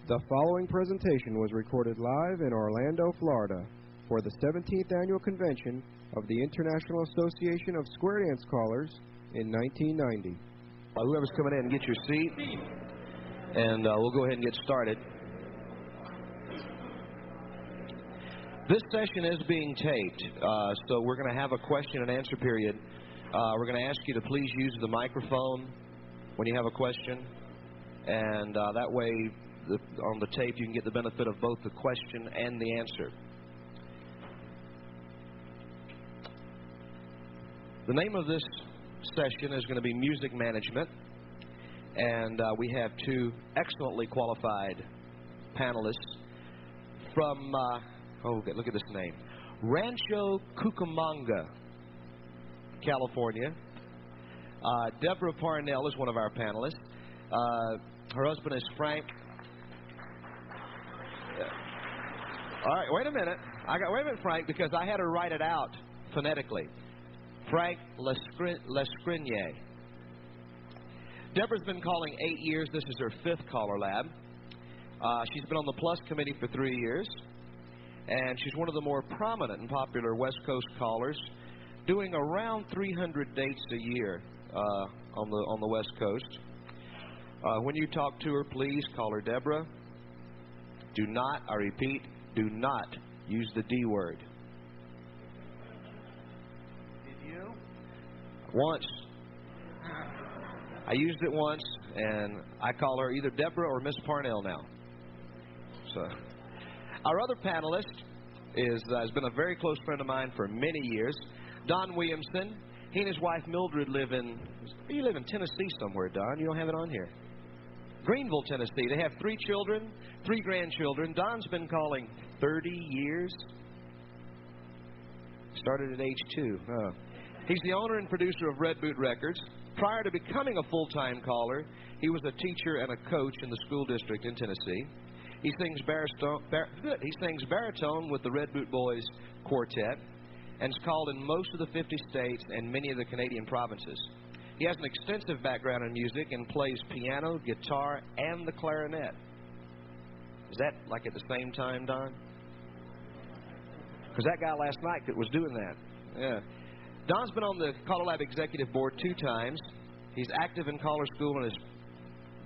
The following presentation was recorded live in Orlando, Florida, for the 17th Annual Convention of the International Association of Square Dance Callers in 1990. Whoever's coming in, get your seat, and we'll go ahead and get started. This session is being taped, so we're going to have a question and answer period. We're going to ask you to please use the microphone when you have a question, and that way on the tape you can get the benefit of both the question and the answer. The name of this session is going to be Music Management, and we have two excellently qualified panelists from, look at this name, Rancho Cucamonga, California. Deborah Parnell is one of our panelists. Her husband is Frank. All right, wait a minute, Frank, because I had to write it out phonetically. Frank Lescrinier. Deborah's been calling 8 years. This is her 5th Caller Lab. She's been on the Plus Committee for 3 years, and she's one of the more prominent and popular West Coast callers, doing around 300 dates a year on the West Coast. When you talk to her, please call her Deborah. Do not, I repeat, do not use the D word. Once. I used it once, and I call her either Deborah or Miss Parnell now. So, our other panelist has been a very close friend of mine for many years, Don Williamson. He and his wife Mildred live in Tennessee somewhere, Don. You don't have it on here. Greenville, Tennessee. They have 3 children, 3 grandchildren. Don's been calling 30 years. Started at age 2. He's the owner and producer of Red Boot Records. Prior to becoming a full-time caller, he was a teacher and a coach in the school district in Tennessee. He sings baritone with the Red Boot Boys Quartet, and is called in most of the 50 states and many of the Canadian provinces. He has an extensive background in music and plays piano, guitar, and the clarinet. Is that like at the same time, Don? Because that guy last night that was doing that. Yeah. Don's been on the CALLERLAB Executive Board 2 times. He's active in Caller School and is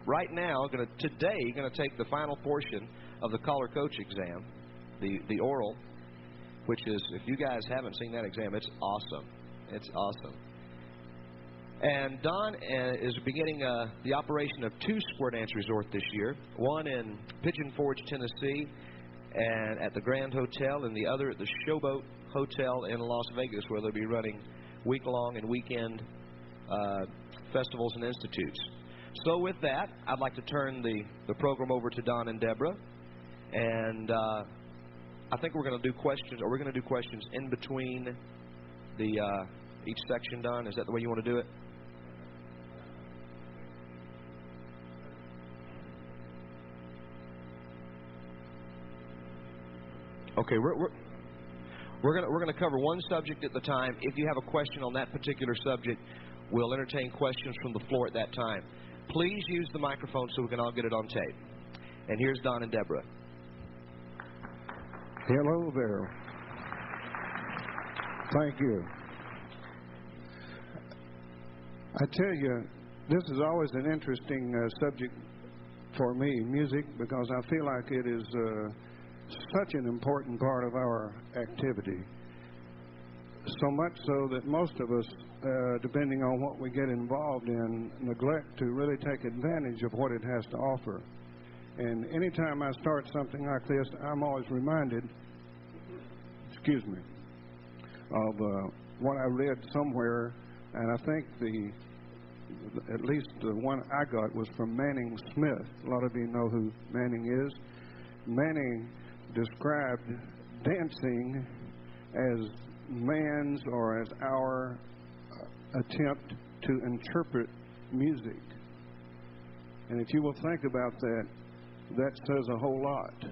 right now, today, going to take the final portion of the Caller Coach exam, the oral, which is, if you guys haven't seen that exam, it's awesome. It's awesome. And Don is beginning the operation of 2 square dance resorts this year, one in Pigeon Forge, Tennessee, and at the Grand Hotel, and the other at the Showboat Hotel in Las Vegas, where they'll be running week-long and weekend festivals and institutes. So with that, I'd like to turn the program over to Don and Deborah, and I think we're going to do questions, or we're going to do questions in between each section, Don. Is that the way you want to do it? Okay, we're going to cover one subject at the time. If you have a question on that particular subject, we'll entertain questions from the floor at that time. Please use the microphone so we can all get it on tape. And here's Don and Deborah. Hello there. Thank you. I tell you, this is always an interesting subject for me, music, because I feel like it is such an important part of our activity. So much so that most of us, depending on what we get involved in, neglect to really take advantage of what it has to offer. And anytime I start something like this, I'm always reminded, of what I read somewhere, and I think at least the one I got was from Manning Smith. A lot of you know who Manning is. Manning described dancing as man's, or as our attempt to interpret music. And if you will think about that, that says a whole lot.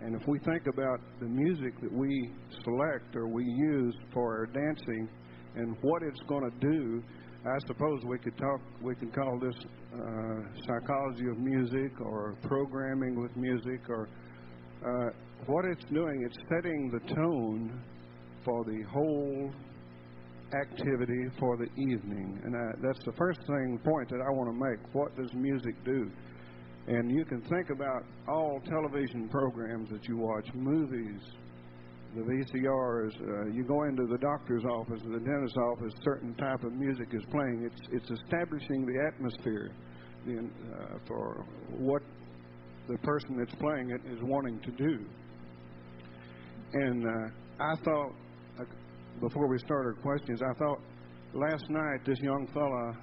And if we think about the music that we select or we use for our dancing and what it's going to do I suppose we could call this psychology of music or programming with music, or what it's doing, it's setting the tone for the whole activity for the evening. And that's the first point that I want to make. What does music do? And you can think about all television programs that you watch, movies, the VCRs, you go into the doctor's office or the dentist's office, certain type of music is playing. It's establishing the atmosphere for what the person that's playing it is wanting to do. And I thought, before we started questions, I thought last night this young fella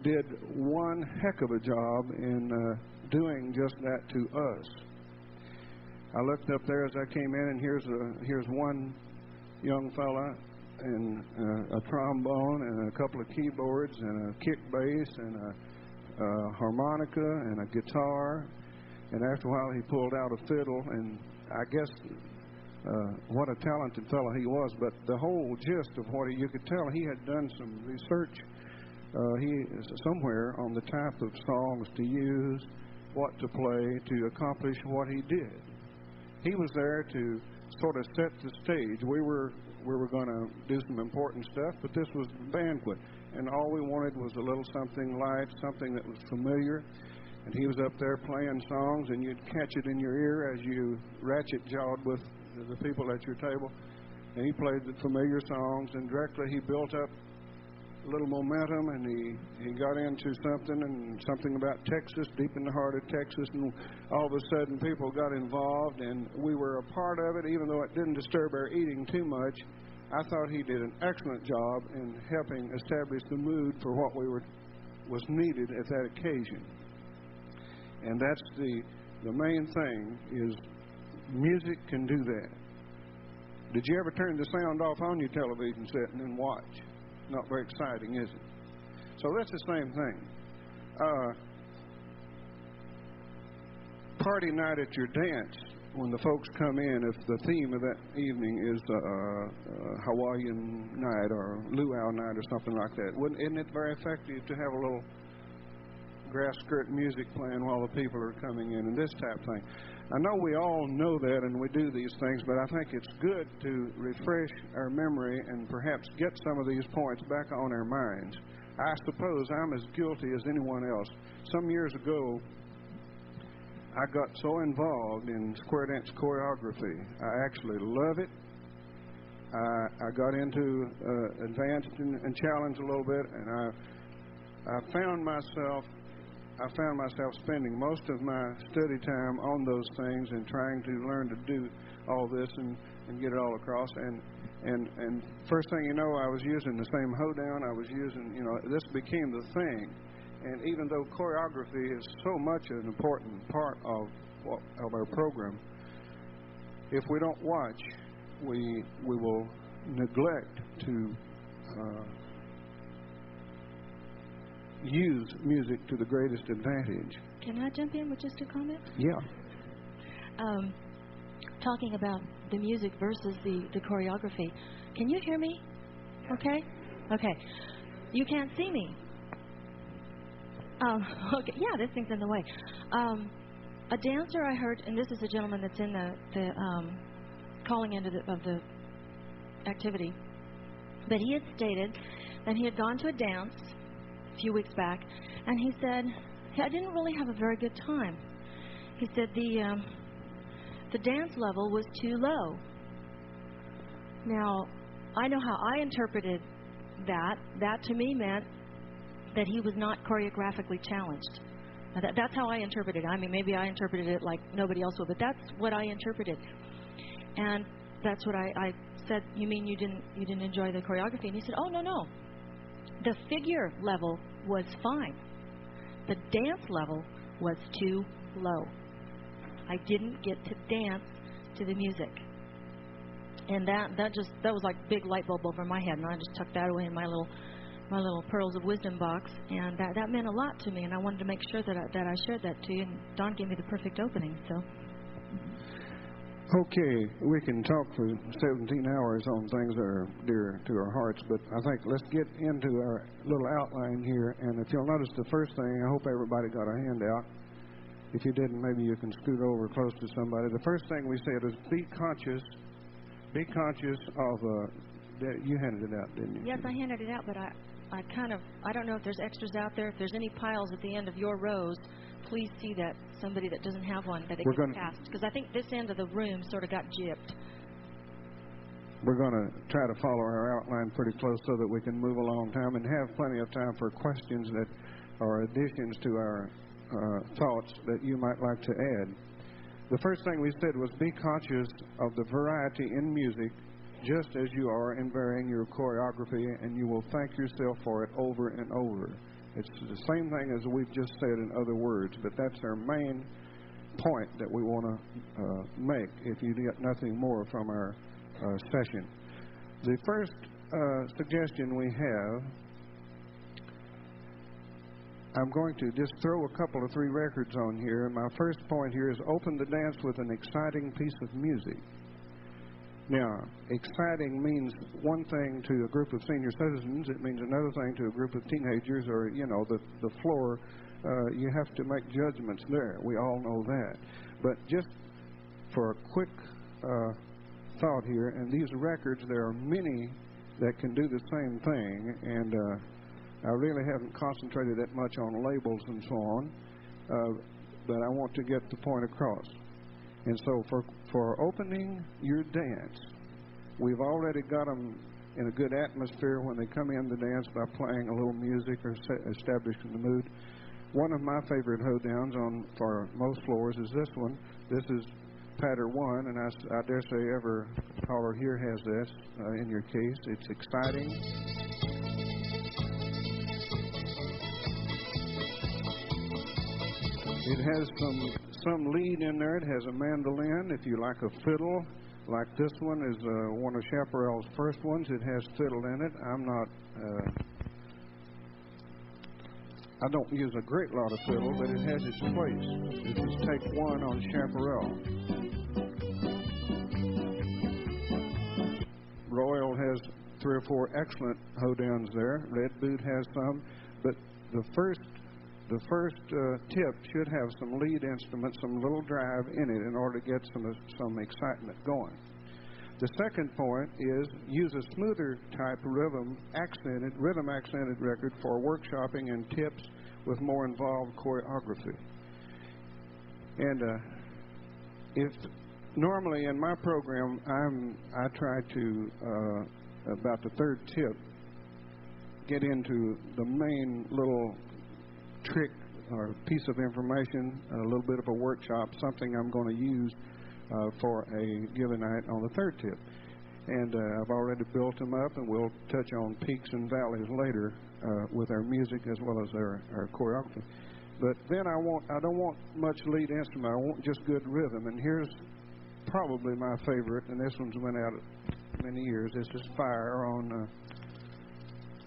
did one heck of a job in doing just that to us. I looked up there as I came in, and here's one young fella in a trombone and a couple of keyboards and a kick bass and a harmonica and a guitar. And after a while, he pulled out a fiddle, and I guess what a talented fellow he was. But the whole gist of what you could tell, he had done some research. He is somewhere on the type of songs to use, what to play to accomplish what he did. He was there to sort of set the stage. We were going to do some important stuff, but this was the banquet, and all we wanted was a little something light, something that was familiar. And he was up there playing songs, and you'd catch it in your ear as you ratchet-jawed with the people at your table. And he played the familiar songs, and directly he built up a little momentum, and he got into something about Texas, deep in the heart of Texas, and all of a sudden people got involved, and we were a part of it, even though it didn't disturb our eating too much. I thought he did an excellent job in helping establish the mood for what was needed at that occasion. And that's the main thing, is music can do that. Did you ever turn the sound off on your television set and then watch? Not very exciting, is it? So that's the same thing. Party night at your dance, when the folks come in, if the theme of that evening is Hawaiian night or luau night or something like that, isn't it very effective to have a little grass skirt music playing while the people are coming in and this type of thing? I know we all know that and we do these things, but I think it's good to refresh our memory and perhaps get some of these points back on our minds. I suppose I'm as guilty as anyone else. Some years ago, I got so involved in square dance choreography. I actually love it. I got into advanced and challenged a little bit, and I found myself spending most of my study time on those things and trying to learn to do all this and get it all across. And first thing you know, I was using the same hoedown. I was using, this became the thing. And even though choreography is so much an important part of our program, if we don't watch, we will neglect to use music to the greatest advantage. Can I jump in with just a comment? Yeah. Talking about the music versus the choreography. Can you hear me? Okay? Okay. You can't see me. Okay. Yeah, this thing's in the way. A dancer I heard, and this is a gentleman that's in the calling end of the activity, but he had stated that he had gone to a dance a few weeks back, and he said, I didn't really have a very good time. He said the dance level was too low. Now, I know how I interpreted that. That to me meant that he was not choreographically challenged. Now, that's how I interpreted it. I mean, maybe I interpreted it like nobody else would, but that's what I interpreted. And that's what I said, you mean you didn't enjoy the choreography? And he said, oh, no. The figure level was fine. The dance level was too low. I didn't get to dance to the music. And that was like a big light bulb over my head, and I just tucked that away in my little pearls of wisdom box, and that meant a lot to me, and I wanted to make sure that I shared that to you, and Don gave me the perfect opening. So Okay, we can talk for 17 hours on things that are dear to our hearts, but I think let's get into our little outline here. And if you'll notice the first thing, I hope everybody got a handout. If you didn't, maybe you can scoot over close to somebody. The first thing we said is be conscious of, you handed it out, didn't you? Yes, I handed it out, but I don't know if there's extras out there. If there's any piles at the end of your rows, please see that somebody that doesn't have one, that it gets passed. Because I think this end of the room sort of got gypped. We're going to try to follow our outline pretty close so that we can move along time and have plenty of time for questions that are additions to our thoughts that you might like to add. The first thing we said was be conscious of the variety in music, just as you are in varying your choreography, and you will thank yourself for it over and over. It's the same thing as we've just said in other words, but that's our main point that we want to make if you get nothing more from our session. The first suggestion we have, I'm going to just throw a couple of 3 records on here. And my first point here is open the dance with an exciting piece of music. Now, exciting means one thing to a group of senior citizens. It means another thing to a group of teenagers or, the floor. You have to make judgments there. We all know that. But just for a quick thought here, and these records, there are many that can do the same thing. And I really haven't concentrated that much on labels and so on. But I want to get the point across. And so for opening your dance, we've already got them in a good atmosphere when they come in the dance by playing a little music or establishing the mood. One of my favorite hoedowns for most floors is this one. This is pattern 1, and I dare say every caller here has this in your case. It's exciting. It has some lead in there. It has a mandolin. If you like a fiddle, like this one is one of Chaparral's first ones. It has fiddle in it. I don't use a great lot of fiddle, but it has its place. This is take 1 on Chaparral. Royal has 3 or 4 excellent hoedowns there. Red Boot has some, but the first tip should have some lead instruments, some little drive in it in order to get some excitement going. The second point is use a smoother type rhythm accented record for workshopping and tips with more involved choreography. And if normally in my program I try to about the 3rd tip get into the main little trick or piece of information, a little bit of a workshop, something I'm going to use for a given night on the 3rd tip. And I've already built them up, and we'll touch on peaks and valleys later with our music as well as our choreography. But then I don't want much lead instrument. I want just good rhythm. And here's probably my favorite, and this one's been out many years. This is Fire on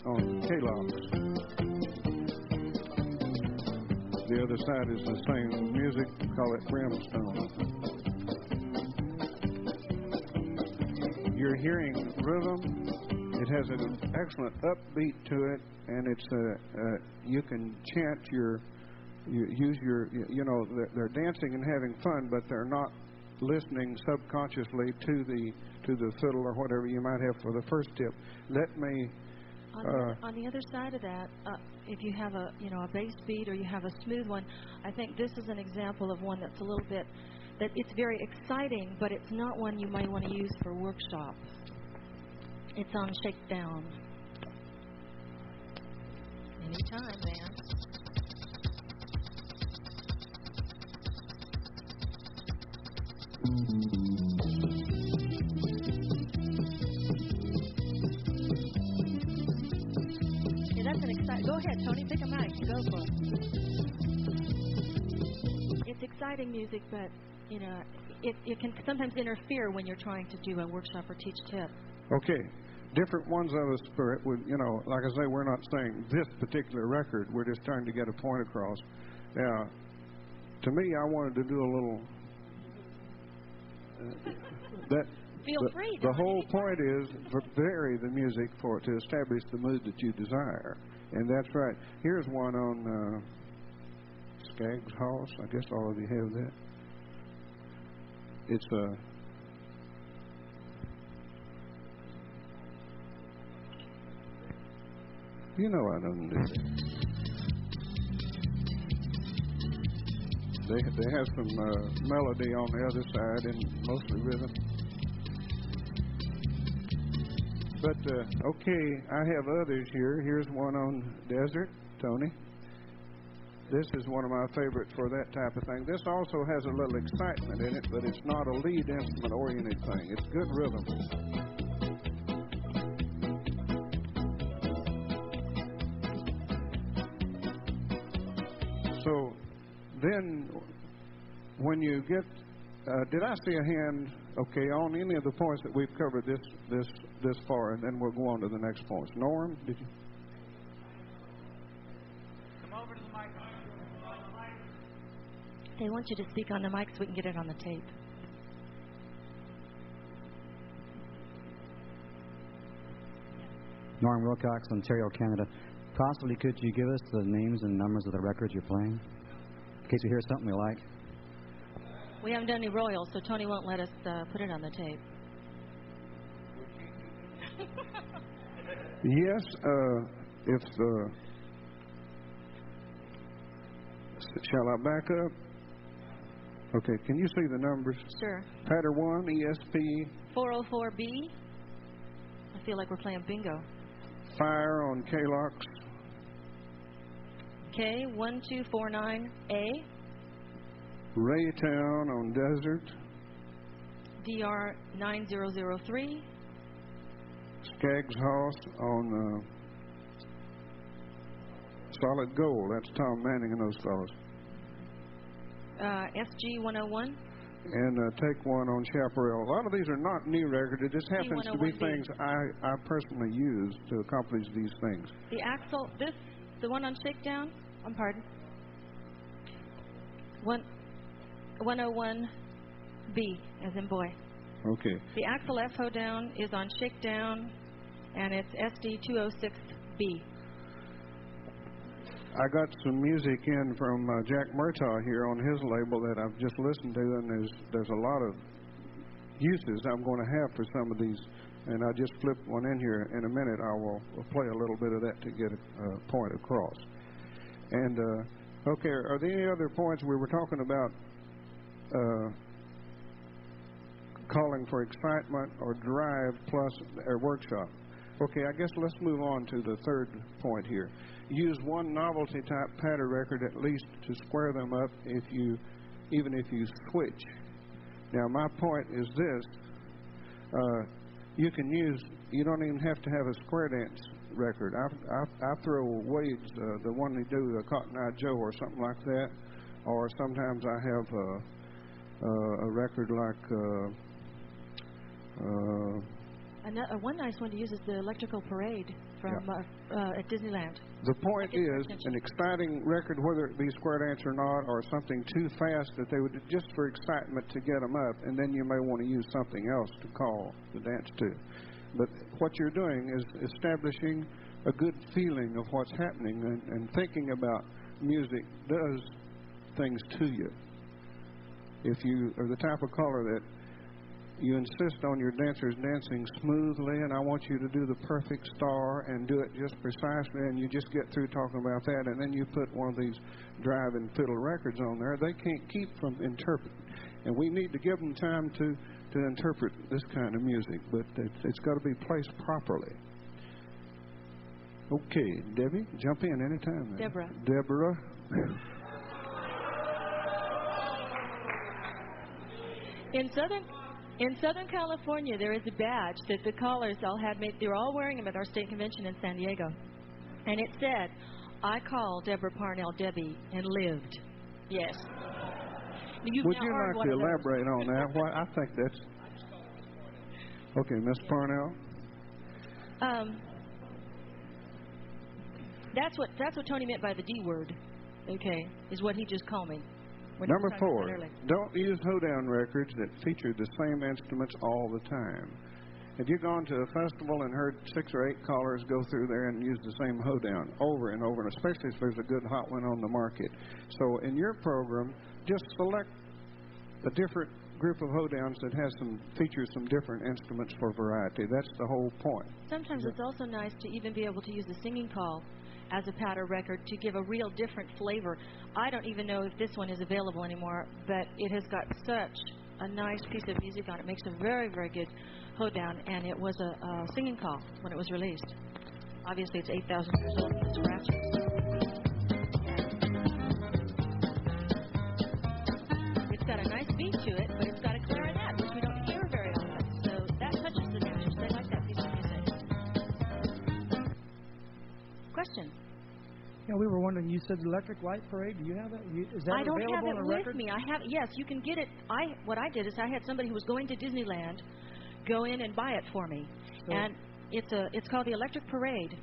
K-Lops. The other side is the same music. Call it Brimstone. You're hearing rhythm. It has an excellent upbeat to it, and it's you can chant they're dancing and having fun, but they're not listening subconsciously to the fiddle or whatever you might have for the first tip. Let me. On the other side of that, if you have a bass beat or you have a smooth one, I think this is an example of one that's a little bit, that it's very exciting, but it's not one you might want to use for workshop. It's on Shakedown. Anytime, man. Go ahead, Tony. Pick a mic. Go for it. It's exciting music, but, it can sometimes interfere when you're trying to do a workshop or teach tip. Okay. Different ones of the spirit would, like I say, we're not saying this particular record. We're just trying to get a point across. Now, to me, I wanted to do a little that Feel free. the whole point is to vary the music to establish the mood that you desire, and that's right. Here's one on Skaggs House. I guess all of you have that. It's a you know I don't do that. They have some melody on the other side and mostly rhythm. But, okay, I have others here. Here's one on Desert, Tony. This is one of my favorites for that type of thing. This also has a little excitement in it, but it's not a lead instrument-oriented thing. It's good rhythm. So then when you get, did I see a hand, okay, on any of the points that we've covered this far, and then we'll go on to the next points. Norm, did you? Come over to the mic. They want you to speak on the mic so we can get it on the tape. Norm Wilcox, Ontario, Canada. Possibly could you give us the names and numbers of the records you're playing? In case we hear something we like. We haven't done any royals, so Tony won't let us put it on the tape. Yes, if shall I back up? Okay, can you see the numbers? Sure. Patter 1, ESP. 404B. I feel like we're playing bingo. Fire on KLOX. K1249A. Raytown on Desert. DR9003. Skaggs House on Solid Gold. That's Tom Manning and those fellows. SG101. And take one on Chaparral. A lot of these are not new records. It just happens to be things I personally use to accomplish these things. The Axel, the one on Shakedown, pardon. 101B, as in boy. Okay. The Axel F hoedown is on Shakedown, and it's SD206B. I got some music in from Jack Murtaugh here on his label that I've just listened to, and there's a lot of uses I'm going to have for some of these, and I just flipped one in here. In a minute, I will play a little bit of that to get a point across. And, okay, are there any other points? We were talking about calling for excitement or drive plus a workshop. Okay, I guess let's move on to the third point here. Use one novelty type patter record at least to square them up even if you switch. Now my point is this, you don't even have to have a square dance record. I throw Wade's, the one they do, Cotton Eye Joe or something like that, or sometimes I have a record like one nice one to use is the Electrical Parade from at Disneyland. The point is, an exciting record, whether it be square dance or not, or something too fast that they would, just for excitement to get them up, and then you may want to use something else to call the dance to. But what you're doing is establishing a good feeling of what's happening, and thinking about music does things to you. If you are the type of caller that you insist on your dancers dancing smoothly, and I want you to do the perfect star and do it just precisely, and you just get through talking about that, and then you put one of these drive-in fiddle records on there, they can't keep from interpreting. And we need to give them time to interpret this kind of music, but it's got to be placed properly. Okay, Debbie, jump in anytime. Deborah. In Southern California, there is a badge that the callers all had made. They were all wearing them at our state convention in San Diego. And it said, "I call Deborah Parnell Debbie and lived." Yes. Would you like to elaborate on that? Why, I think that's... Okay, Miss Parnell. That's what Tony meant by the D word. Okay, is what he just called me. Number 4, don't use hoedown records that feature the same instruments all the time. If you've gone to a festival and heard 6 or 8 callers go through there and use the same hoedown over and over, and especially if there's a good hot one on the market. So in your program, just select a different group of hoedowns that has features some different instruments for variety. That's the whole point. Sometimes it's also nice to even be able to use the singing call as a patter record to give a real different flavor. I don't even know if this one is available anymore, but it has got such a nice piece of music on it. It makes a very, very good hoedown, and it was a singing call when it was released. Obviously, it's 8,000 years old and it's scratches. It's got a nice beat to it, but it's got a clarinet, which we don't hear very often. So that touches the dancers. They like that piece of music. Question? Yeah, we were wondering, you said Electric Light Parade. Do you have it? Is that I don't available have it on a with record? me. I have, yes, you can get it. What I did is I had somebody who was going to Disneyland go in and buy it for me. So, and it's called the Electric Parade.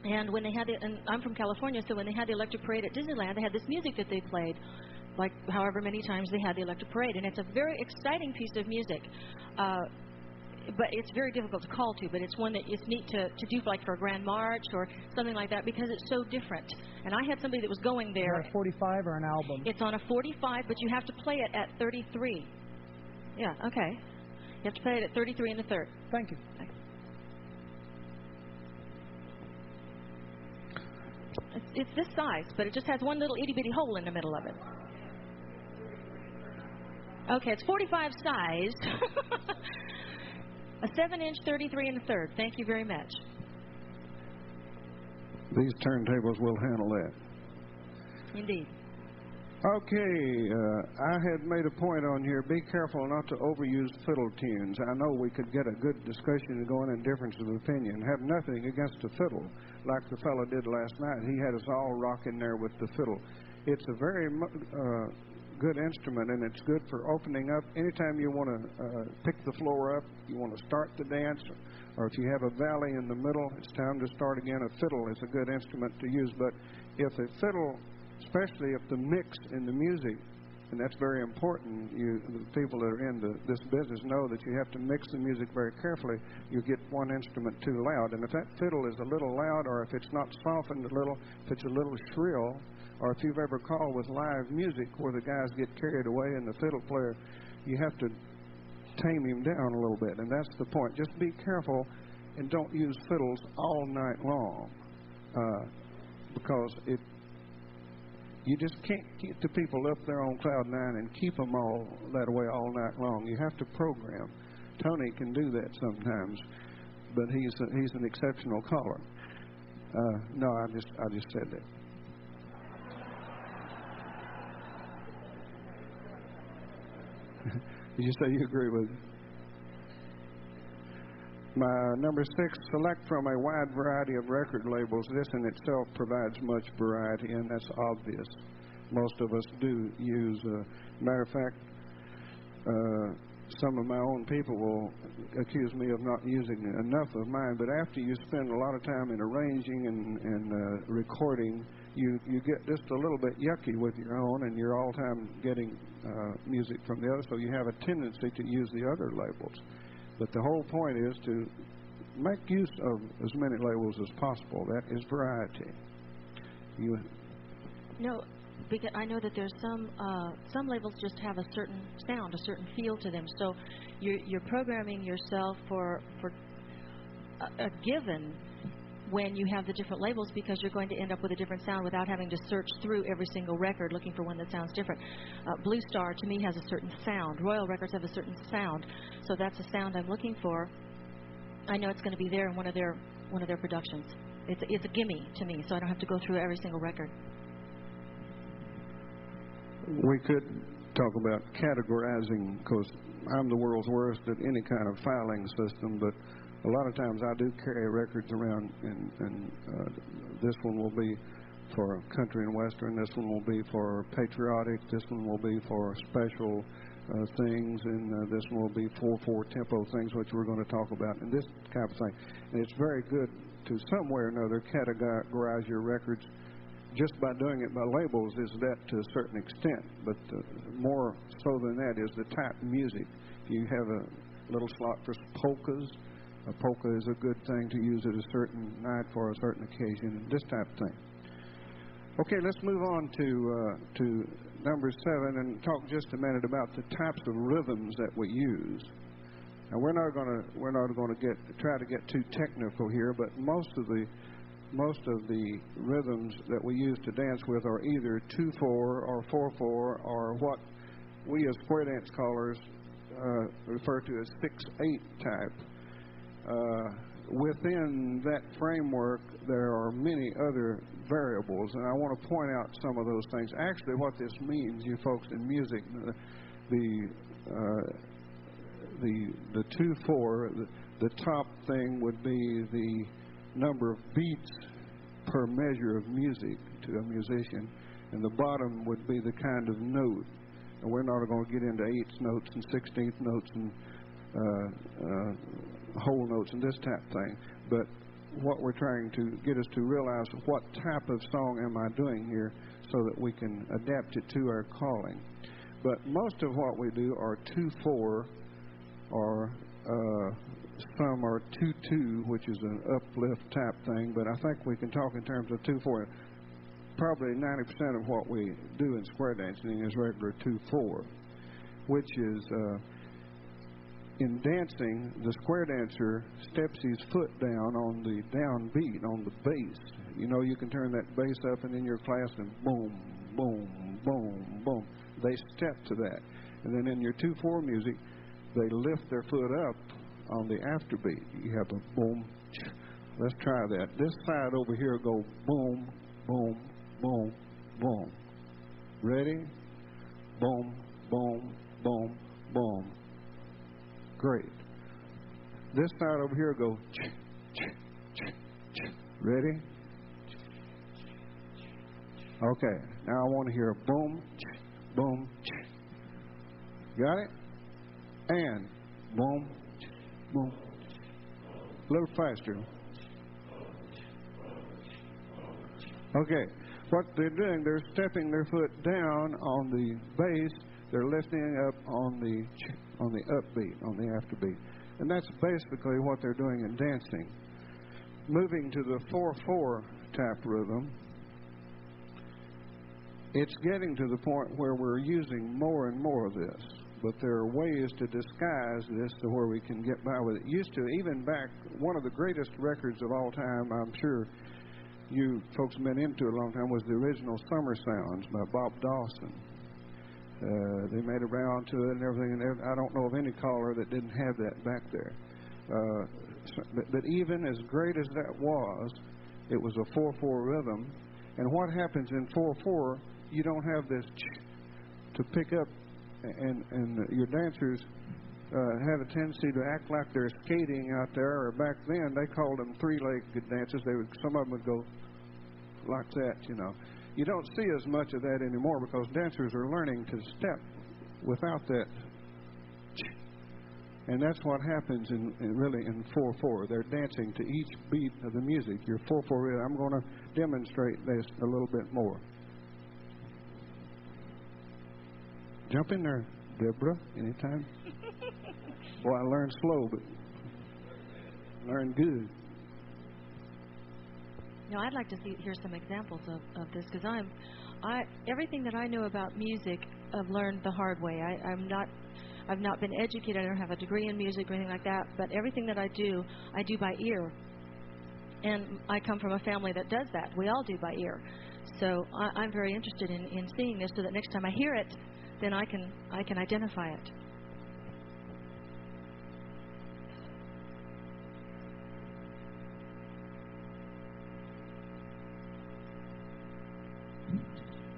And when they had it, and I'm from California, so when they had the Electric Parade at Disneyland, they had this music that they played, like however many times they had the Electric Parade. And it's a very exciting piece of music. But it's very difficult to call to, but it's one that it's neat to do like for a Grand March or something like that because it's so different. And I had somebody that was going there. Is that a 45 or an album? It's on a 45, but you have to play it at 33. Yeah, okay. You have to play it at 33 in the third. Thank you. It's this size, but it just has one little itty-bitty hole in the middle of it. Okay, it's 45 size. A 7-inch 33 in the third. Thank you very much. These turntables will handle that. Indeed. Okay, I had made a point on here, be careful not to overuse fiddle tunes. I know we could get a good discussion going in difference of opinion. Have nothing against the fiddle, like the fellow did last night. He had us all rocking there with the fiddle. It's a very good instrument, and it's good for opening up. Anytime you want to pick the floor up, you want to start the dance, or if you have a valley in the middle, it's time to start again. A fiddle is a good instrument to use, but if a fiddle, especially if the mix in the music, and that's very important, the people that are in this business know that you have to mix the music very carefully. You get one instrument too loud, and if that fiddle is a little loud, or if it's not softened a little, if it's a little shrill, or if you've ever called with live music where the guys get carried away and the fiddle player, you have to tame him down a little bit, and that's the point. Just be careful and don't use fiddles all night long because you just can't keep the people up there on cloud 9 and keep them all that way all night long. You have to program. Tony can do that sometimes, but he's an exceptional caller. No, I just said that. Did you say you agree with it? My number 6, select from a wide variety of record labels. This in itself provides much variety, and that's obvious. Most of us do use. Matter of fact, some of my own people will accuse me of not using enough of mine, but after you spend a lot of time in arranging and recording, you get just a little bit yucky with your own, and you're all the time getting music from the other, so you have a tendency to use the other labels. But the whole point is to make use of as many labels as possible. That is variety. No, because I know that there's some labels just have a certain sound, a certain feel to them. So you're programming yourself for a given when you have the different labels, because you're going to end up with a different sound without having to search through every single record looking for one that sounds different. Blue Star to me has a certain sound. Royal Records have a certain sound, so that's a sound I'm looking for. I know it's going to be there in one of their productions. It's a gimme to me, so I don't have to go through every single record. We could talk about categorizing, because I'm the world's worst at any kind of filing system, but a lot of times I do carry records around, and this one will be for country and western, this one will be for patriotic, this one will be for special things, and this one will be 4/4 tempo things, which we're going to talk about, and this kind of thing. And it's very good to some way or another categorize your records just by doing it by labels is that to a certain extent, but more so than that is the type of music. If you have a little slot for polkas, a polka is a good thing to use at a certain night for a certain occasion, this type of thing. Okay, let's move on to number 7 and talk just a minute about the types of rhythms that we use. Now we're not going to try to get too technical here, but most of the rhythms that we use to dance with are either 2/4 or 4/4 or what we as square dance callers refer to as 6/8 type. Within that framework, there are many other variables, and I want to point out some of those things. Actually, what this means, you folks in music, the 2/4, the top thing would be the number of beats per measure of music to a musician, and the bottom would be the kind of note. And we're not going to get into 8th notes and 16th notes and whole notes and this type of thing, but what we're trying to get us to realize, what type of song am I doing here so that we can adapt it to our calling. But most of what we do are 2/4, or some are 2/2, which is an uplift type thing, but I think we can talk in terms of 2/4. Probably 90% of what we do in square dancing is regular 2/4, which is in dancing, the square dancer steps his foot down on the downbeat, on the bass. You know, you can turn that bass up and in your class and boom, boom, boom, boom. They step to that. And then in your 2/4 music, they lift their foot up on the afterbeat. You have a boom. Let's try that. This side over here go boom, boom, boom, boom. Ready? Boom, boom, boom, boom. Great. This side over here go ch, ch, ch, ch. Ready? Okay. Now I want to hear a boom, ch, boom, ch. Got it? And boom, ch, boom. A little faster. Okay. What they're doing, they're stepping their foot down on the bass. They're lifting up on the upbeat, on the afterbeat. And that's basically what they're doing in dancing. Moving to the 4/4 type rhythm, it's getting to the point where we're using more and more of this. But there are ways to disguise this to where we can get by with it. Used to, even back, one of the greatest records of all time, I'm sure you folks have been into it a long time, was the original Summer Sounds by Bob Dawson. They made a round to it and everything, and I don't know of any caller that didn't have that back there. But even as great as that was, it was a 4/4 rhythm. And what happens in 4/4, you don't have this to pick up, and your dancers have a tendency to act like they're skating out there, or back then they called them 3-legged dances. Some of them would go like that, you know. You don't see as much of that anymore because dancers are learning to step without that. And that's what happens really in 4/4. They're dancing to each beat of the music. Your 4/4 rhythm. I'm going to demonstrate this a little bit more. Jump in there, Deborah, anytime. Boy, I learned slow, but learned good. Now, I'd like to hear some examples of this, because everything that I know about music, I've learned the hard way. I've not been educated. I don't have a degree in music or anything like that. But everything that I do by ear. And I come from a family that does that. We all do by ear. So I'm very interested in seeing this, so that next time I hear it, then I can identify it.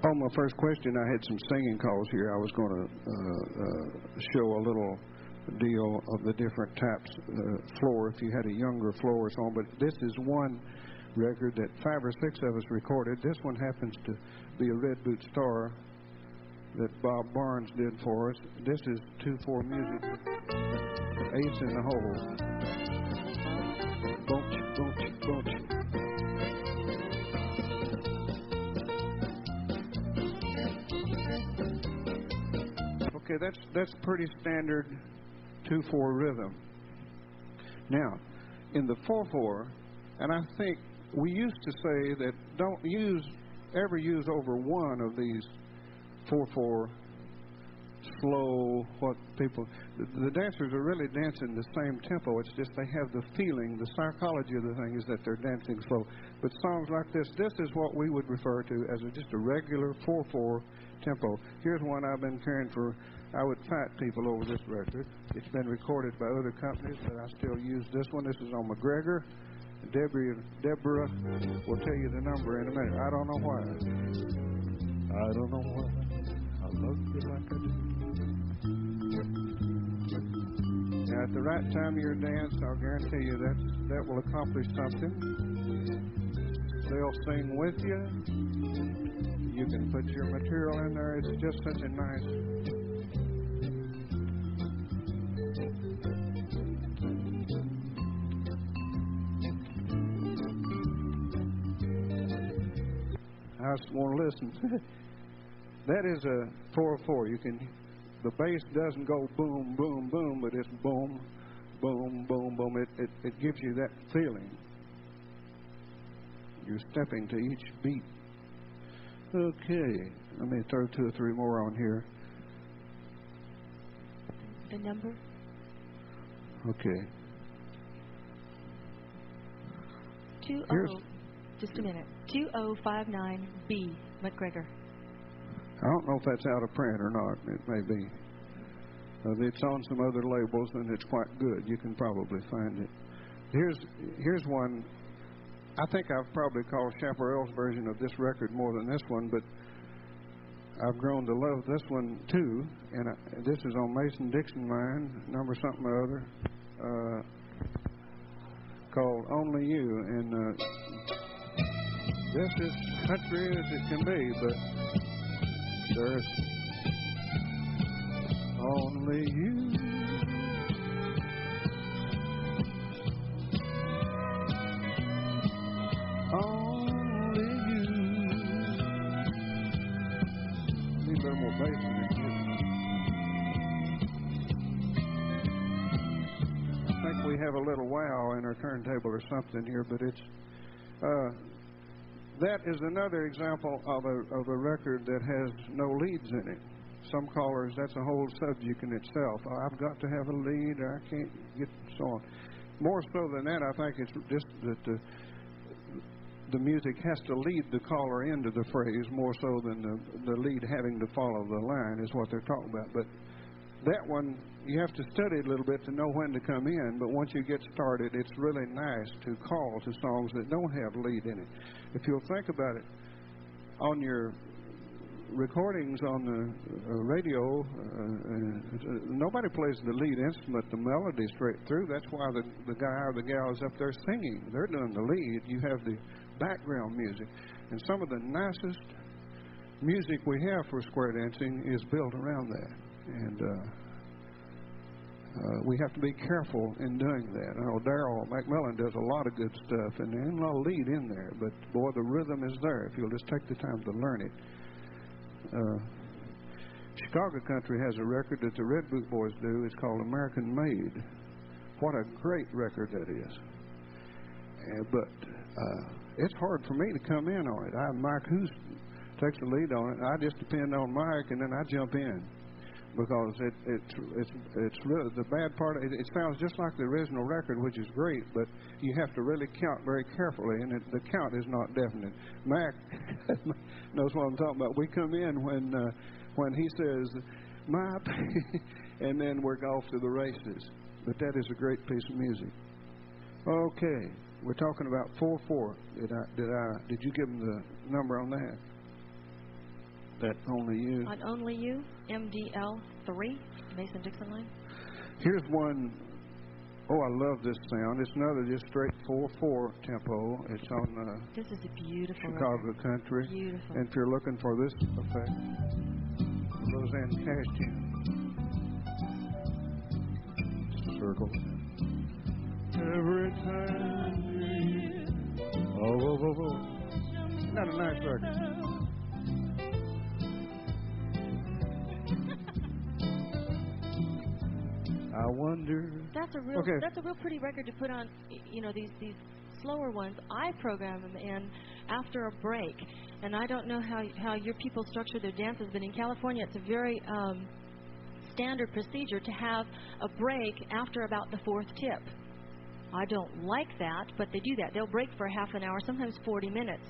On my first question, I had some singing calls here. I was going to show a little deal of the different types, floor, if you had a younger floor or so on. But this is one record that 5 or 6 of us recorded. This one happens to be a Red Boot Star that Bob Barnes did for us. This is 2/4 music, 8s in the hole. Bunch, bunch, bunch. Okay, that's pretty standard 2/4 rhythm. Now, in the 4/4, and I think we used to say that don't ever use over one of these 4/4 slow, the dancers are really dancing the same tempo. It's just they have the feeling, the psychology of the thing is that they're dancing slow. But songs like this is what we would refer to as just a regular 4/4 tempo. Here's one I've been carrying for, I would fight people over this record. It's been recorded by other companies, but I still use this one. This is on McGregor. Deborah will tell you the number in a minute. I don't know why. I don't know why. I love you like I do. Now, at the right time of your dance, I'll guarantee you that will accomplish something. They'll sing with you. You can put your material in there. It's just such a nice. I just want to listen. That is a 4/4. The bass doesn't go boom, boom, boom, but it's boom, boom, boom, boom. It gives you that feeling. You're stepping to each beat. Okay, let me throw 2 or 3 more on here. The number? Okay. Just a minute. 2059B, McGregor. I don't know if that's out of print or not. It may be. It's on some other labels, and it's quite good. You can probably find it. Here's one. I think I've probably called Chaparral's version of this record more than this one, but I've grown to love this one too. And this is on Mason-Dixon line, number something or other, called Only You. And this is country as it can be, but there's only you. Only you. Need a little more bass in it. I think we have a little wow in our turntable or something here, but it's that is another example of a record that has no leads in it. Some callers, that's a whole subject in itself. I've got to have a lead, or I can't get so on. More so than that, I think it's just that the music has to lead the caller into the phrase more so than the lead having to follow the line is what they're talking about. But that one, you have to study it a little bit to know when to come in, but once you get started, it's really nice to call to songs that don't have lead in it. If you'll think about it, on your recordings on the radio, nobody plays the lead instrument, the melody straight through. That's why the guy or the gal is up there singing. They're doing the lead. You have the background music. And some of the nicest music we have for square dancing is built around that. And we have to be careful in doing that. I know Darryl McMillan does a lot of good stuff, and there ain't a lot of lead in there, but boy, the rhythm is there if you'll just take the time to learn it. Chicago Country has a record that the Red Boot Boys do. It's called American Made. What a great record that is. But it's hard for me to come in on it. Mike Hoos takes the lead on it, and I just depend on Mike, and then I jump in. Because it's really the bad part. It sounds just like the original record, which is great, but you have to really count very carefully, and the count is not definite. Mac knows what I'm talking about. We come in when he says "my," and then we're off to the races. But that is a great piece of music. Okay, we're talking about 4/4. Did you give him the number on that? That Only You. On Only You, MDL 3, Mason-Dixon line. Here's one. Oh, I love this sound. It's another just straight 4/4 tempo. It's on This is a beautiful Chicago record. Country. Beautiful. And if you're looking for this effect, Roseanne Cash tune. Circle. Every time. Oh. Not a nice record. wonder. That's a real. Okay. That's a real pretty record to put on. You know, these slower ones. I program them in after a break, and I don't know how your people structure their dances, but in California, it's a very standard procedure to have a break after about the fourth tip. I don't like that, but they do that. They'll break for half an hour, sometimes 40 minutes.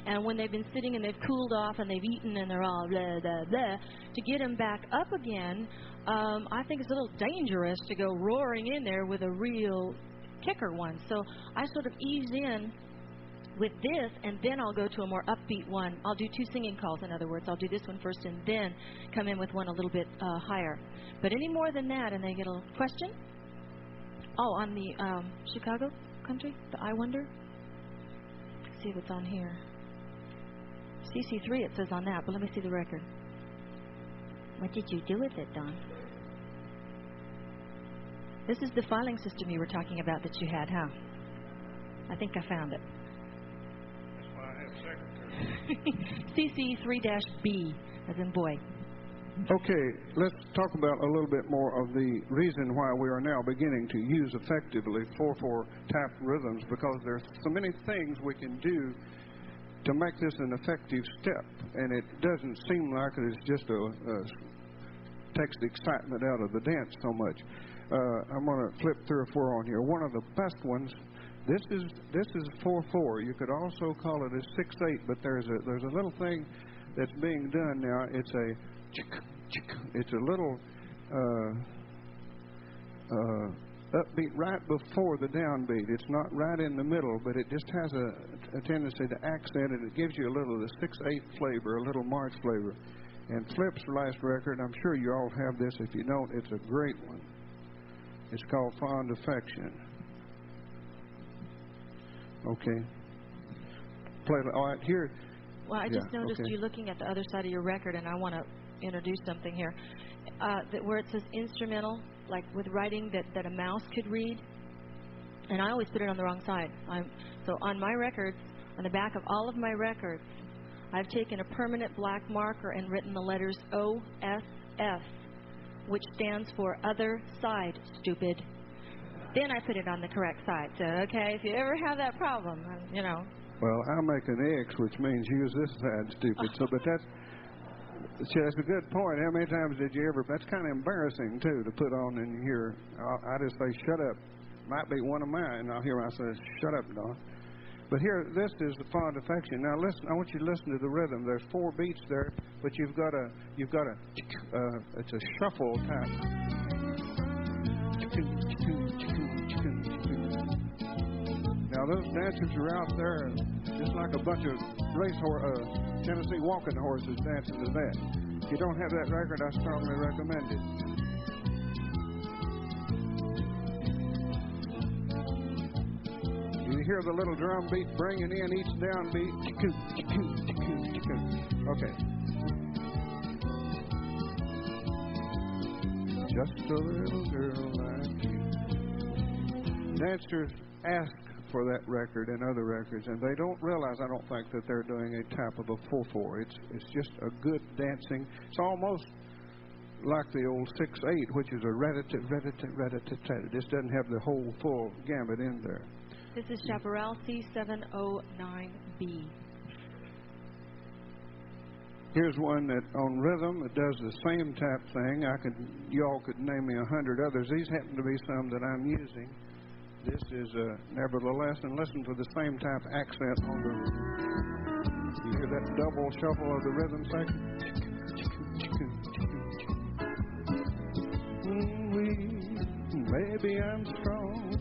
And when they've been sitting and they've cooled off and they've eaten and they're all blah, blah, blah, to get them back up again, I think it's a little dangerous to go roaring in there with a real kicker one. So I sort of ease in with this, and then I'll go to a more upbeat one. I'll do 2 singing calls, in other words. I'll do this one first and then come in with one a little bit higher. But any more than that, and they get a question? Oh, on the Chicago country, the I Wonder? Let's see if it's on here. CC3 it says on that, but let me see the record. What did you do with it, Don? This is the filing system you were talking about that you had, huh? I think I found it. That's why I have secretary. CC3-B, as in boy. Okay, let's talk about a little bit more of the reason why we are now beginning to use effectively 4/4 tap rhythms, because there's so many things we can do to make this an effective step, and it doesn't seem like it's just takes the excitement out of the dance so much. I'm going to flip 3 or 4 on here. One of the best ones. This is 4/4. You could also call it a 6/8, but there's a little thing that's being done now. It's a little upbeat right before the downbeat. It's not right in the middle, but it just has a tendency to accent it. It gives you a little of the 6/8 flavor, a little march flavor. And Flip's last record, I'm sure you all have this. If you don't, it's a great one. It's called Fond Affection. Okay. Play it. All right, here. Well, I just noticed you looking at the other side of your record, and I want to introduce something here. Where it says instrumental, like with writing that a mouse could read, and I always put it on the wrong side. So on my records, on the back of all of my records, I've taken a permanent black marker and written the letters OSS, which stands for other side, stupid. Then I put it on the correct side. So, okay, if you ever have that problem, you know. Well, I'll make an X, which means use this side, stupid. So, but that's a good point. How many times did you ever? That's kind of embarrassing too to put on in here. I just say, "Shut up." Might be one of mine, and I'll hear myself, "Shut up, Don." But here, this is the Fond Affection. Now listen. I want you to listen to the rhythm. There's 4 beats there, but you've got a. It's a shuffle type. Now those dancers are out there just like a bunch of Tennessee walking horses dancing to that. If you don't have that record, I strongly recommend it. You hear the little drum beat bringing in each downbeat. Okay. Just a little girl like you. Dancers ask for that record and other records, and they don't realize, I don't think, that they're doing a tap of a 4/4. It's just a good dancing. It's almost like the old 6/8, which is a rat-a-tat-rat-a-tat-rat-a-tat. It just doesn't have the whole full gamut in there. This is Chaparral C709B. Here's one that on rhythm it does the same tap thing. You all could name me 100 others. These happen to be some that I'm using. This is nevertheless, and listen to the same tap accent on the. You hear that double shuffle of the rhythm section? Maybe I'm strong.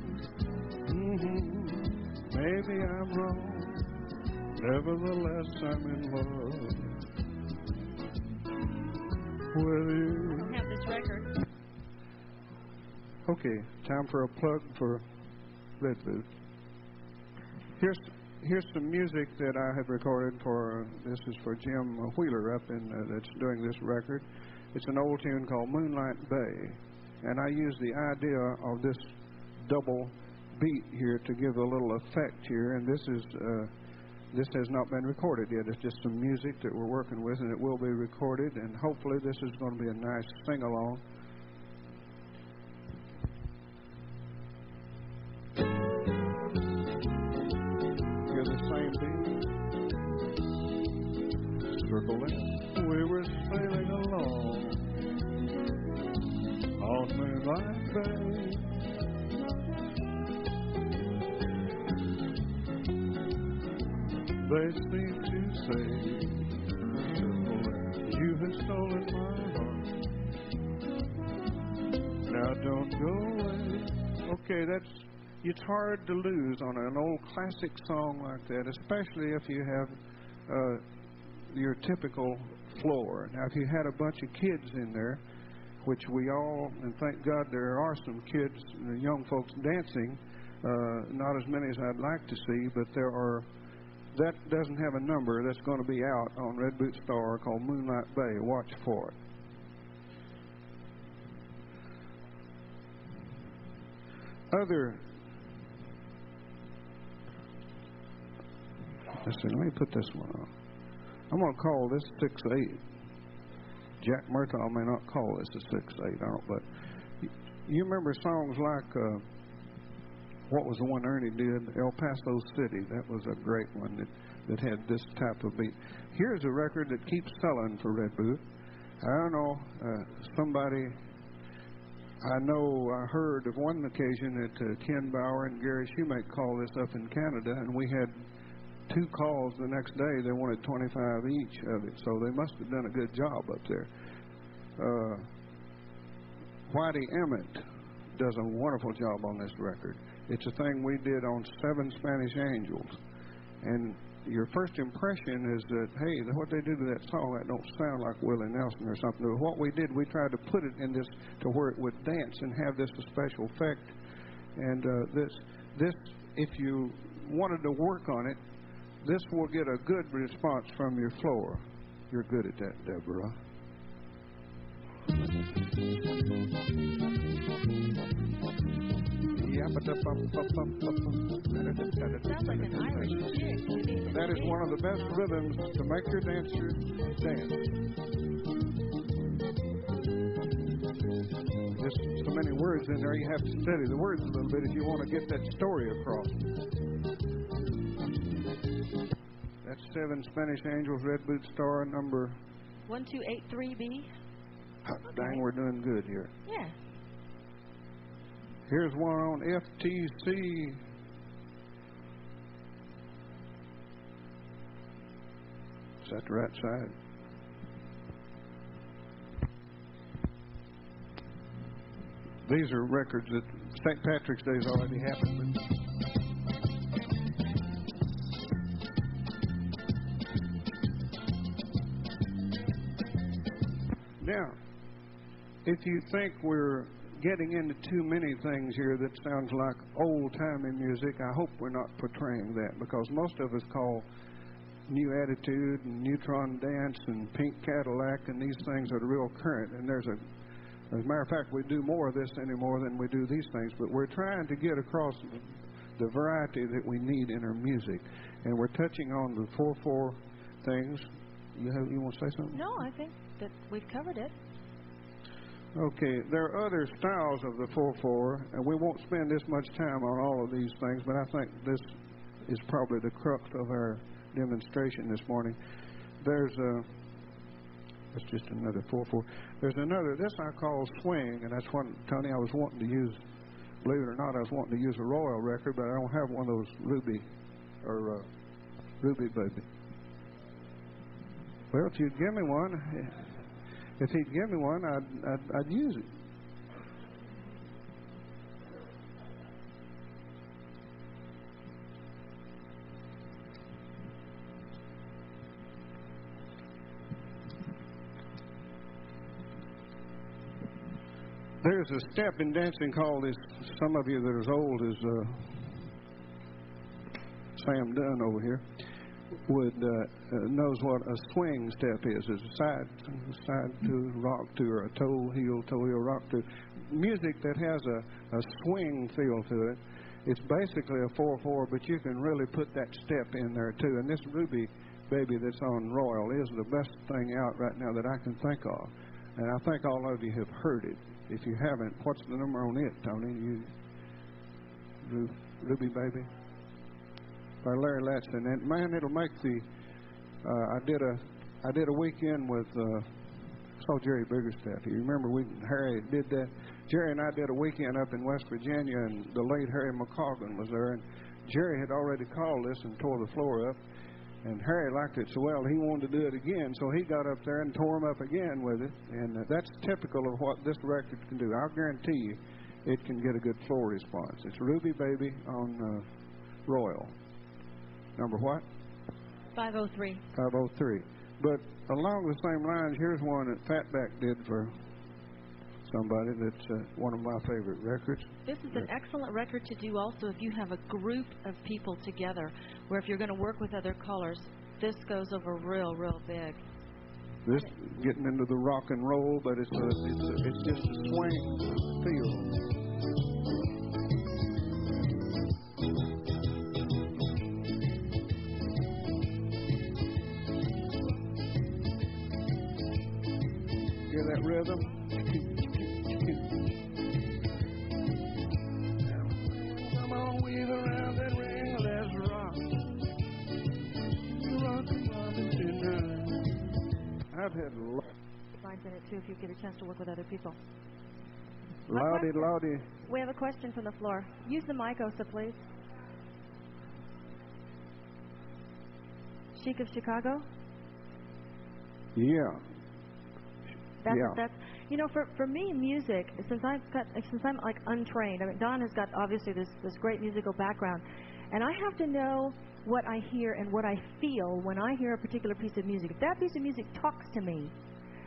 Maybe I'm wrong. Nevertheless, I'm in love with you. I don't have this record. Okay, time for a plug for Red Boot. Here's some music that I have recorded for. This is for Jim Wheeler up in that's doing this record. It's an old tune called Moonlight Bay, and I use the idea of this double beat here to give a little effect here. And this has not been recorded yet. It's just some music that we're working with, and it will be recorded. And hopefully, this is going to be a nice sing along. They seem to say, you have stolen my heart. Now don't go away. Okay, it's hard to lose on an old classic song like that, especially if you have your typical floor. Now, if you had a bunch of kids in there, which we all, and thank God there are some kids, young folks dancing, not as many as I'd like to see, but there are. That doesn't have a number that's going to be out on Red Boot Star called Moonlight Bay. Watch for it. Let me put this one on. I'm going to call this 6/8. Jack Murtaugh may not call this a 6/8, but you remember songs like what was the one Ernie did? El Paso City. That was a great one that had this type of beat. Here's a record that keeps selling for Red Boot. I don't know, somebody, I know I heard of one occasion that Ken Bauer and Gary Shoemake called this up in Canada, and we had 2 calls the next day. They wanted 25 each of it, so they must have done a good job up there. Whitey Emmett does a wonderful job on this record. It's a thing we did on 7 Spanish Angels. And your first impression is that, hey, what they do to that song, that don't sound like Willie Nelson or something. But what we did, we tried to put it in this to where it would dance and have this a special effect. And this, if you wanted to work on it, this will get a good response from your floor. You're good at that, Deborah. Sounds like an Irish chick. That is one of the best rhythms to make your dancer dance. There's so many words in there, you have to study the words a little bit if you want to get that story across. That's 7 Spanish Angels, Red Boot Star, number 1283B. Okay. Dang, we're doing good here. Yeah. Here's one on FTC. Is that the right side? These are records that St. Patrick's Day's already happened. Now, if you think we're getting into too many things here that sounds like old-timey music, I hope we're not portraying that, because most of us call New Attitude and Neutron Dance and Pink Cadillac and these things are the real current. And as a matter of fact, we do more of this anymore than we do these things, but we're trying to get across the variety that we need in our music. And we're touching on the 4/4 things. You want to say something? No, I think that we've covered it. Okay, there are other styles of the 4/4, and we won't spend this much time on all of these things, but I think this is probably the crux of our demonstration this morning. That's just another 4/4. There's another, this I call swing, and that's what, Tony, I was wanting to use, believe it or not, I was wanting to use a Royal record, but I don't have one of those Ruby Baby. Well, if you'd give me one, if he'd give me one, I'd use it. There's a step in dancing called this. Some of you that are as old as Sam Dunn over here would knows what a swing step is. It's a side to, rock to, or a toe heel, rock to. Music that has a swing feel to it. It's basically a 4/4, but you can really put that step in there too. And this Ruby Baby that's on Royal is the best thing out right now that I can think of. And I think all of you have heard it. If you haven't, what's the number on it, Tony? Ruby Baby? By Larry Latson. And man, it'll make the I did a weekend with saw Jerry Biggerstaff. You remember Harry did that? Jerry and I did a weekend up in West Virginia, and the late Harry McCoggin was there, and Jerry had already called this and tore the floor up. And Harry liked it so well, he wanted to do it again, so he got up there and tore him up again with it. And that's typical of what this record can do. I'll guarantee you it can get a good floor response. It's Ruby Baby on Royal. Number what? 503. 503. But along the same lines, here's one that Fatback did for somebody that's one of my favorite records. This is an excellent record to do also if you have a group of people together, where if you're going to work with other callers, this goes over real big. This getting into the rock and roll, but it's just a swing feel. Hear that rhythm? Come on, weave around that ring, let's rock. Rock and Robin tonight. I've had Lines in it too if you get a chance to work with other people. Lottie. We have a question from the floor. Use the mic, Osa, please. Chic of Chicago? Yeah. That's you know, for me, music, since I'm like untrained. I mean, Don has got obviously this great musical background, and I have to know what I hear and what I feel when I hear a particular piece of music. If that piece of music talks to me,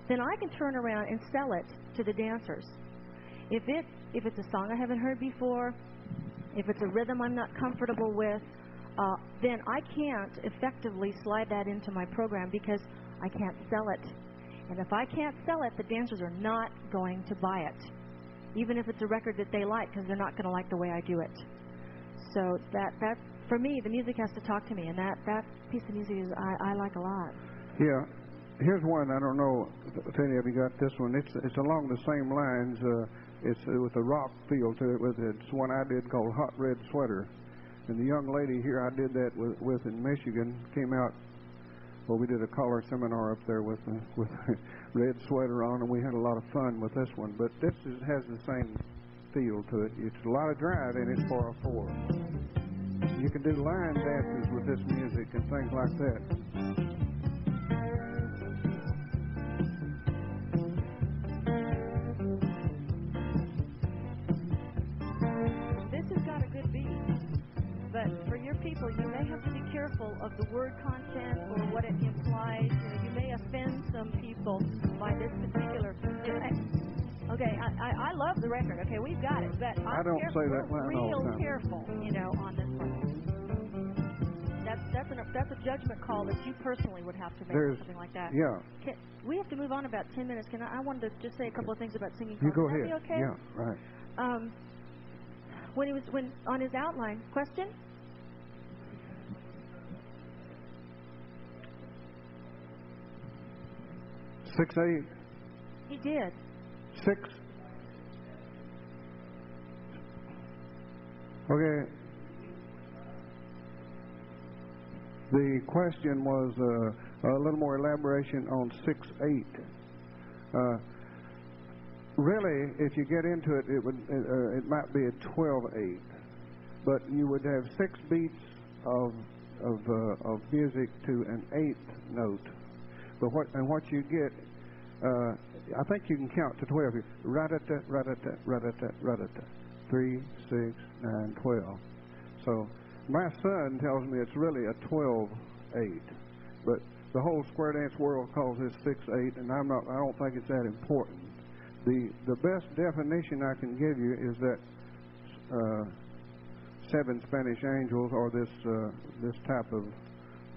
then I can turn around and sell it to the dancers. If it's a song I haven't heard before, if it's a rhythm I'm not comfortable with, then I can't effectively slide that into my program because I can't sell it. And if I can't sell it, the dancers are not going to buy it, even if it's a record that they like, because they're not going to like the way I do it. So that for me, the music has to talk to me, and that piece of music I like a lot. Yeah. Here's one. I don't know if any of you got this one. It's along the same lines. It's with a rock feel to it. It's one I did called Hot Red Sweater. And the young lady here I did that with in Michigan came out. Well, we did a caller seminar up there with red sweater on, and we had a lot of fun with this one. But this has the same feel to it. It's a lot of drive in it for a 4. You can do line dances with this music and things like that. This has got a good beat, but for your people, you may have to be careful of the word content or what it implies. You may offend some people by this particular. Okay, I love the record. Okay, we've got it, but I don't say that line all the time. Careful, on this one. That's a judgment call that you personally would have to make, something like that. Yeah. We have to move on about 10 minutes. I wanted to just say a couple of things about singing. You go Would ahead. That be okay? Yeah, right. When on his outline, question? Six, 8. He did. 6. Okay. The question was a little more elaboration on 6/8. Really, if you get into it, it might be a 12/8, but you would have 6 beats of music to an 8th note. But what you get, I think you can count to 12 here. Ra-da-da, ra-da-da, ra-da-da, ra-da-da. 3, 6, 9, 12. So my son tells me it's really a 12/8, but the whole square dance world calls this 6/8, and I don't think it's that important. The best definition I can give you is that 7 Spanish Angels, or this type of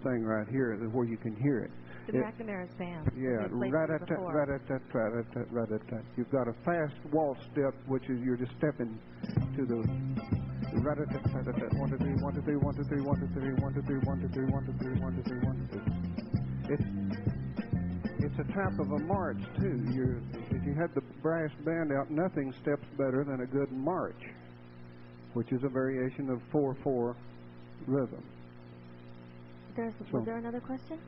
thing right here, where you can hear it. The McNamara's band. Yeah, ra-da-da, ra-da-da, ra-da-da, ra-da-da. You've got a fast waltz step, which is you're just stepping to the ra-da-da, ra-da-da, 1, 2, 3, 1, 2, 3, 1, 2, 3, 1, 2, 3, 1, 2, 3, 1, 2, 3, 1, 2, 3, 1, 2, 3, 1, 2, 3. It's a type of a march too. If you had the brass band out, nothing steps better than a good march, which is a variation of 4/4 rhythm. Was there another question?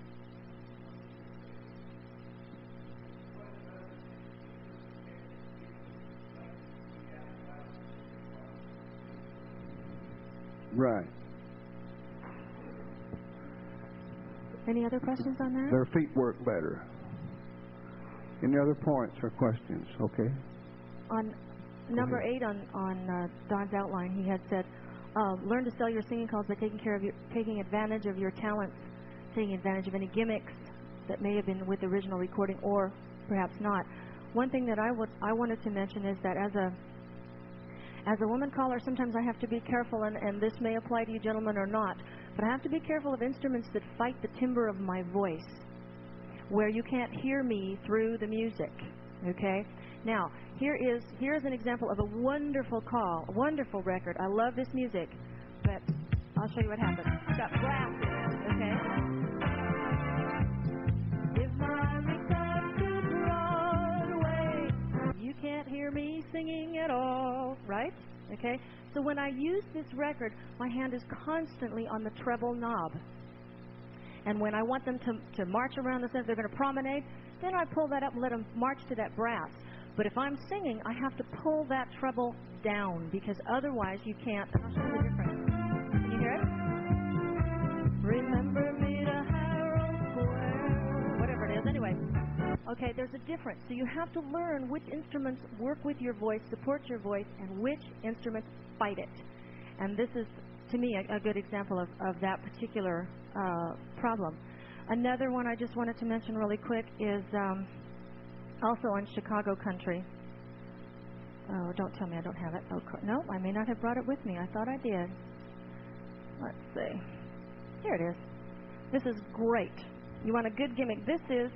Right. Any other questions on that? Their feet work better. Any other points or questions? Okay. On number 8 on Don's outline, he had said, learn to sell your singing calls by taking advantage of your talents, taking advantage of any gimmicks that may have been with the original recording or perhaps not. One thing that I wanted to mention is that as a woman caller, sometimes I have to be careful, and this may apply to you gentlemen or not, but I have to be careful of instruments that fight the timbre of my voice, where you can't hear me through the music, okay? Now, here is an example of a wonderful call, a wonderful record. I love this music, but I'll show you what happens. It's got brass in it, okay? If my return to Broadway, you can't hear me singing at all, right? Okay? So when I use this record, my hand is constantly on the treble knob. And when I want them to march around the center, they're going to promenade, then I pull that up and let them march to that brass. But if I'm singing, I have to pull that treble down, because otherwise you can't. I'll show you the difference. Can you hear it? Remember me to Harold Square. Whatever it is. Anyway. Okay, there's a difference. So you have to learn which instruments work with your voice, support your voice, and which instruments fight it. And this is, to me, a good example of that particular problem. Another one I just wanted to mention really quick is also on Chicago country. Oh, don't tell me I don't have it. Oh, no, I may not have brought it with me. I thought I did. Let's see. Here it is. This is great. You want a good gimmick. This is,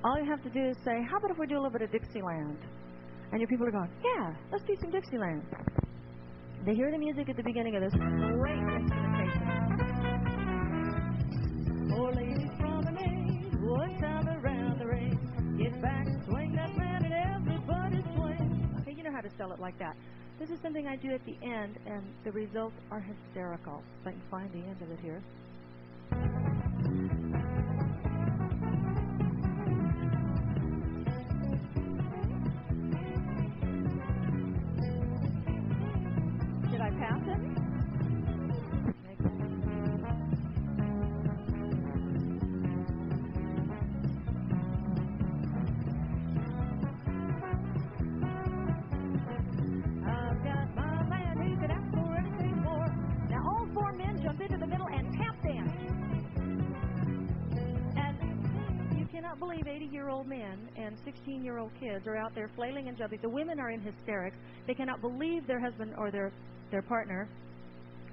all you have to do is say, how about if we do a little bit of Dixieland? And your people are going, yeah, let's do some Dixieland. They hear the music at the beginning of this. Great instrumentation. Oh, ladies promenade, one time around the ring. Get back and swing that man and everybody swing. Okay, you know how to sell it like that. This is something I do at the end, and the results are hysterical. If I can find the end of it here. Did I pass it? I've got my man, he could ask for anything more. Now all 4 men jump into the middle and tap dance. And you cannot believe 80-year-old men and 16-year-old kids are out there flailing and jumping. The women are in hysterics. They cannot believe their husband or their partner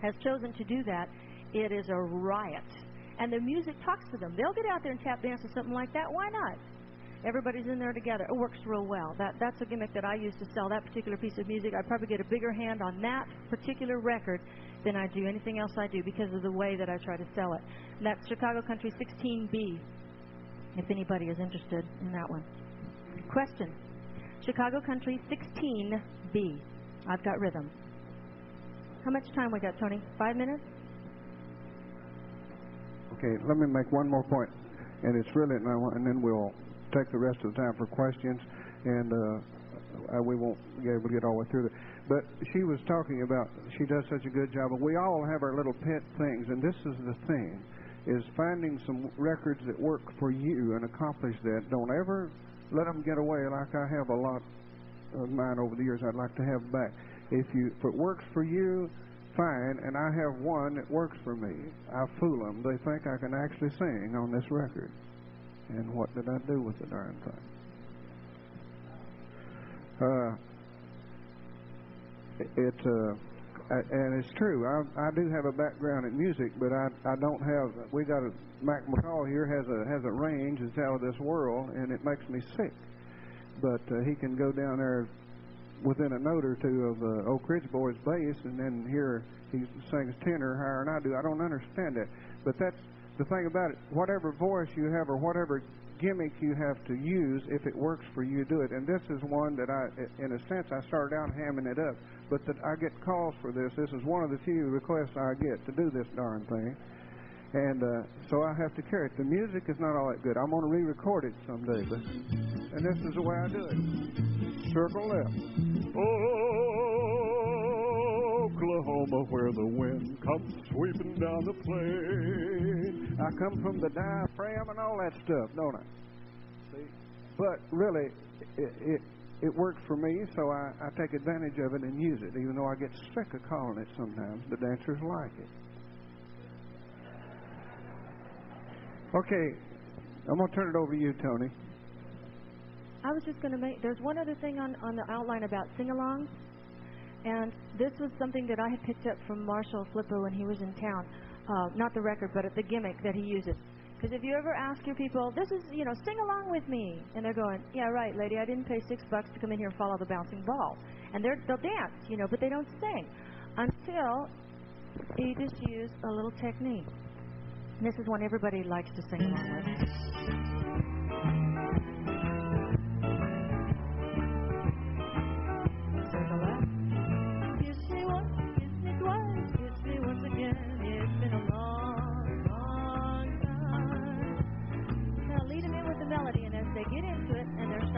has chosen to do that. It is a riot. And the music talks to them. They'll get out there and tap dance or something like that. Why not? Everybody's in there together. It works real well. That's a gimmick that I use to sell that particular piece of music. I probably get a bigger hand on that particular record than I do anything else I do because of the way that I try to sell it. And that's Chicago Country 16B, if anybody is interested in that one. Question. Chicago Country 16B. I've got rhythm. How much time we got, Tony? 5 minutes? Okay, let me make one more point, and it's really, and then we'll take the rest of the time for questions, and we won't be able to get all the way through it. But she was talking about, she does such a good job, and we all have our little pet things, and this is the thing, is finding some records that work for you and accomplish that. Don't ever let them get away like I have a lot of mine over the years I'd like to have back. If it works for you, fine, and I have one that works for me. I fool them. They think I can actually sing on this record. And what did I do with the darn thing? And it's true. I do have a background in music, but I don't have. We got Mac McCall here has a range that's out of this world, and it makes me sick. But he can go down there within a note or two of Oak Ridge Boy's bass, and then here he sings tenor higher than I do. I don't understand that. But that's the thing about it. Whatever voice you have or whatever gimmick you have to use, if it works for you, do it. And this is one that in a sense, I started out hamming it up. But that I get calls for this. This is one of the few requests I get to do this darn thing. And so I have to carry it. The music is not all that good. I'm going to re-record it someday. And this is the way I do it. Circle left. Oh, Oklahoma, where the wind comes sweeping down the plain. I come from the diaphragm and all that stuff, don't I? See? But really, it works for me, so I take advantage of it and use it, even though I get sick of calling it sometimes. The dancers like it. Okay, I'm going to turn it over to you, Tony. I was just going to there's one other thing on the outline about sing-alongs, and this was something that I had picked up from Marshall Flippo when he was in town. Not the record, but the gimmick that he uses. Because if you ever ask your people, this is, sing along with me, and they're going, yeah, right, lady, I didn't pay $6 to come in here and follow the bouncing ball. And they'll dance, but they don't sing until you just use a little technique. And this is one everybody likes to sing along with.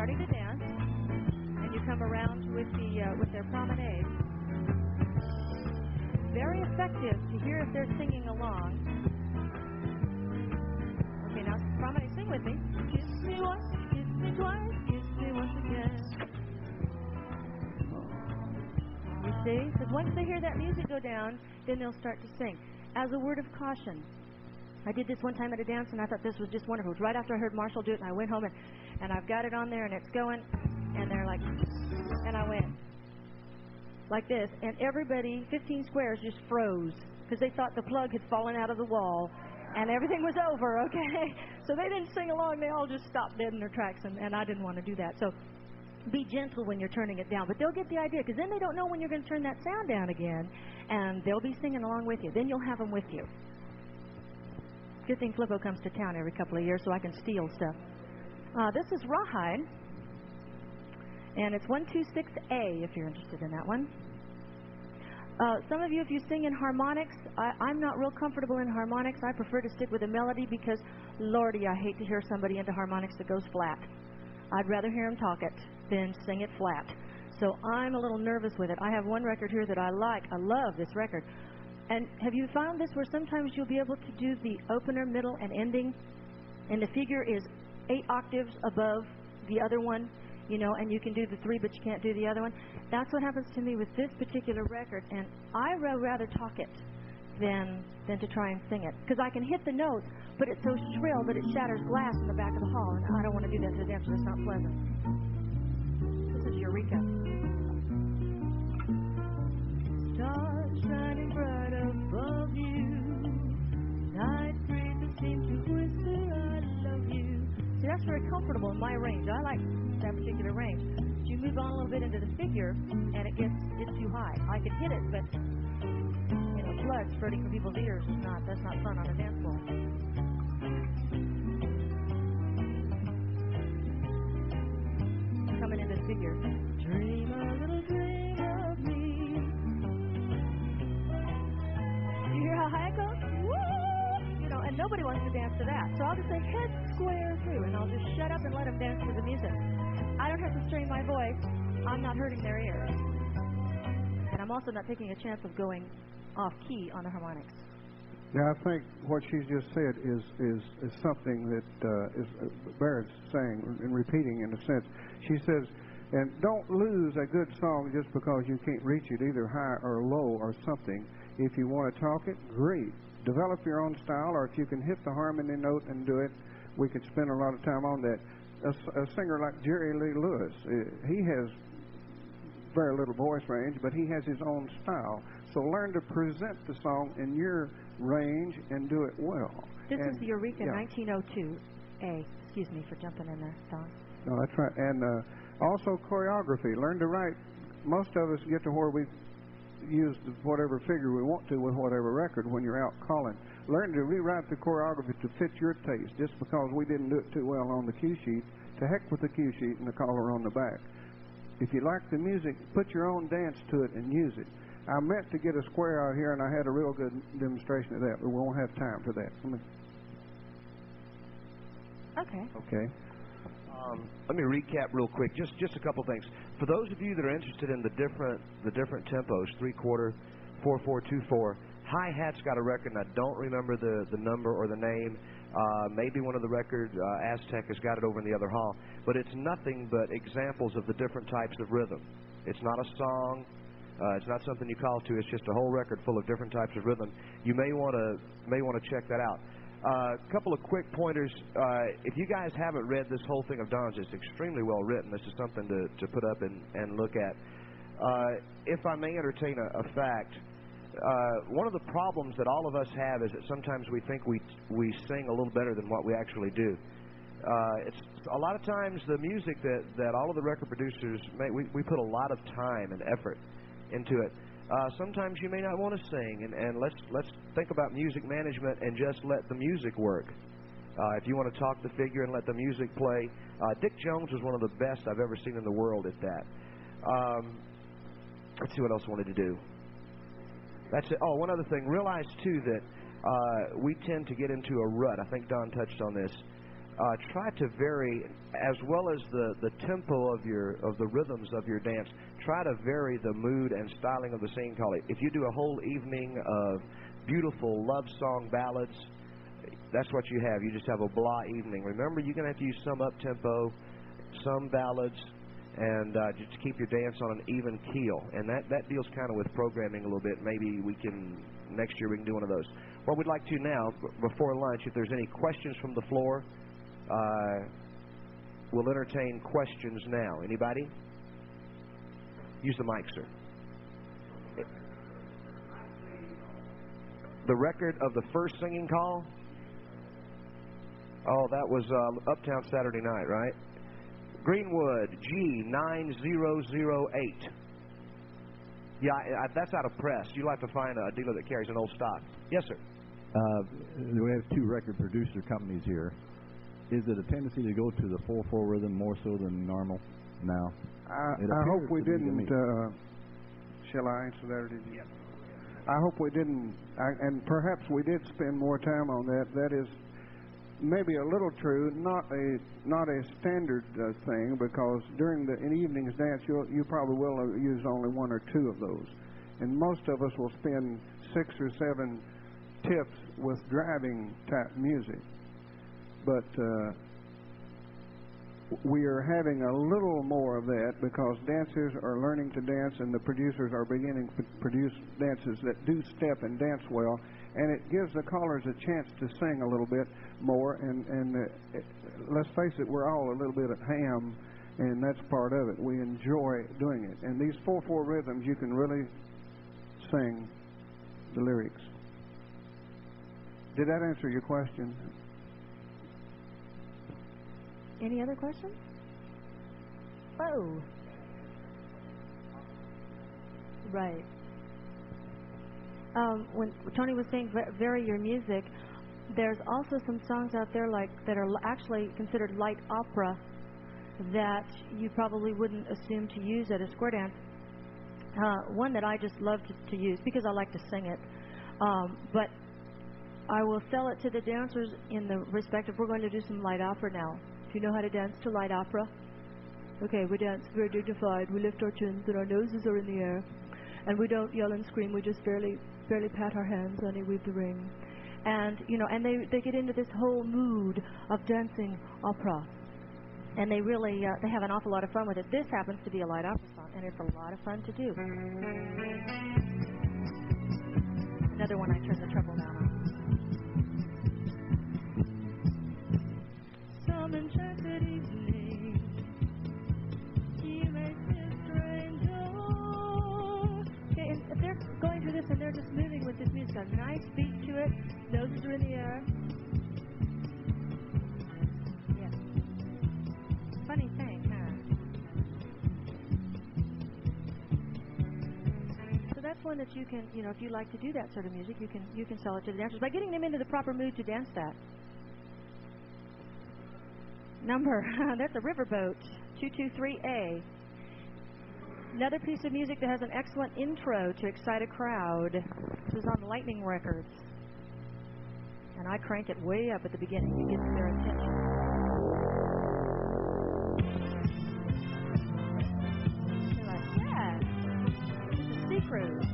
To dance, and you come around with their promenade. Very effective to hear if they're singing along. Okay, now promenade, sing with me. Kiss me once, kiss me twice, kiss me once again. You see? Because once they hear that music go down, then they'll start to sing. As a word of caution, I did this one time at a dance, and I thought this was just wonderful. It was right after I heard Marshall do it, and I went home, and I've got it on there, and it's going, and they're like, and I went like this, and everybody, 15 squares, just froze, because they thought the plug had fallen out of the wall, and everything was over, okay? So they didn't sing along. They all just stopped dead in their tracks, and I didn't want to do that. So be gentle when you're turning it down, but they'll get the idea, because then they don't know when you're going to turn that sound down again, and they'll be singing along with you. Then you'll have them with you. Good thing Flippo comes to town every couple of years so I can steal stuff. This is Rawhide, and it's 126A if you're interested in that one. Some of you, if you sing in harmonics, I'm not real comfortable in harmonics. I prefer to stick with a melody because, Lordy, I hate to hear somebody into harmonics that goes flat. I'd rather hear them talk it than sing it flat. So I'm a little nervous with it. I have one record here that I like. I love this record. And have you found this where sometimes you'll be able to do the opener, middle, and ending, and the figure is 8 octaves above the other one, and you can do the 3, but you can't do the other one? That's what happens to me with this particular record, and I rather talk it than to try and sing it, because I can hit the notes, but it's so shrill that it shatters glass in the back of the hall, and I don't want to do that to the dancers. It's not pleasant. This is Eureka. Stars shining bright above you, night breezes seem to whisper, I love you. See, that's very comfortable in my range. I like that particular range. You move on a little bit into the figure, and it's too high. I can hit it, but blood spurting from people's ears that's not fun on a dance floor. Coming into the figure. Dream a little dream of me. You hear how high it goes? Woo! And nobody wants to dance to that. So I'll just say head square through, and I'll just shut up and let them dance to the music. I don't have to strain my voice. I'm not hurting their ears. And I'm also not taking a chance of going off key on the harmonics. Yeah, I think what she's just said is something that Barrett's saying and repeating in a sense. She says, and don't lose a good song just because you can't reach it either high or low or something. If you want to talk it, great. Develop your own style, or if you can hit the harmony note and do it, we could spend a lot of time on that. A singer like Jerry Lee Lewis, he has very little voice range, but he has his own style. So learn to present the song in your range and do it well. This is the Eureka 1902A. Excuse me for jumping in there, Don. No, that's right. And also choreography. Learn to write. Most of us get to where we use whatever figure we want to with whatever record when you're out calling. Learn to rewrite the choreography to fit your taste. Just because we didn't do it too well on the cue sheet, to heck with the cue sheet and the caller on the back. If you like the music, put your own dance to it and use it. I meant to get a square out here, and I had a real good demonstration of that, but we won't have time for that. Okay. Let me recap real quick. Just a couple things. For those of you that are interested in the different tempos, 3/4, 4424. Hi-Hat's got a record, and I don't remember the number or the name. Maybe one of the record Aztec has got it over in the other hall. But it's nothing but examples of the different types of rhythm. It's not a song. It's not something you call to. It's just a whole record full of different types of rhythm. You may want to check that out. A couple of quick pointers. If you guys haven't read this whole thing of Don's, it's extremely well written. This is something to put up and look at. If I may entertain a fact, one of the problems that all of us have is that sometimes we think we sing a little better than what we actually do. It's a lot of times the music that all of the record producers make, we put a lot of time and effort into it. Sometimes you may not want to sing, and let's think about music management and just let the music work. If you want to talk the figure and let the music play, Dick Jones was one of the best I've ever seen in the world at that. Let's see what else I wanted to do. That's it. Oh, one other thing. Realize, too, that we tend to get into a rut. I think Don touched on this. Try to vary, as well as the tempo of the rhythms of your dance. Try to vary the mood and styling of the singing call. If you do a whole evening of beautiful love song ballads, that's what you have. You just have a blah evening. Remember, you're going to have to use some up-tempo, some ballads, and just to keep your dance on an even keel. And that deals kind of with programming a little bit. Maybe next year we can do one of those. What we'd like to now, before lunch, if there's any questions from the floor, we'll entertain questions now. Anybody? Use the mic, sir. The record of the first singing call? Oh, that was Uptown Saturday Night, right? Greenwood, G9008. Yeah, that's out of press. You'll have to find a dealer that carries an old stock. Yes, sir. We have two record producer companies here. Is it a tendency to go to the 4/4 rhythm more so than normal now? I hope we didn't. Shall I answer that, or did you? Yes. I hope we didn't, and perhaps we did spend more time on that. That is maybe a little true, not a standard thing, because during the evening's dance, you probably will use only one or two of those, and most of us will spend 6 or 7 tips with driving type music. But we are having a little more of that because dancers are learning to dance, and the producers are beginning to produce dances that do step and dance well, and it gives the callers a chance to sing a little bit more. And let's face it, we're all a little bit at ham, and that's part of it. We enjoy doing it. And these 4/4 rhythms, you can really sing the lyrics. Did that answer your question? Any other questions? Oh. Right. When Tony was saying vary your music, there's also some songs out there that are actually considered light opera that you probably wouldn't assume to use at a square dance. One that I just love to use because I like to sing it. But I will sell it to the dancers in the respect of we're going to do some light opera now. Do you know how to dance to light opera? Okay, we dance very dignified. We lift our chins and our noses are in the air. And we don't yell and scream. We just barely pat our hands and they weave the ring. And, and they get into this whole mood of dancing opera. And they really, they have an awful lot of fun with it. This happens to be a light opera song, and it's a lot of fun to do. Another one I turn the treble down on. Some enchanted evening, you may see a stranger. Okay, and if they're going through this and they're just moving with this music, a nice beat to it, noses are in the air. Yeah. Funny thing, huh? So that's one that you can, if you like to do that sort of music, you can sell it to the dancers by getting them into the proper mood to dance that. Number, that's a riverboat, 223A. Another piece of music that has an excellent intro to excite a crowd. This is on Lightning Records. And I crank it way up at the beginning to get their attention. They're like, yeah, this is Sea Cruise.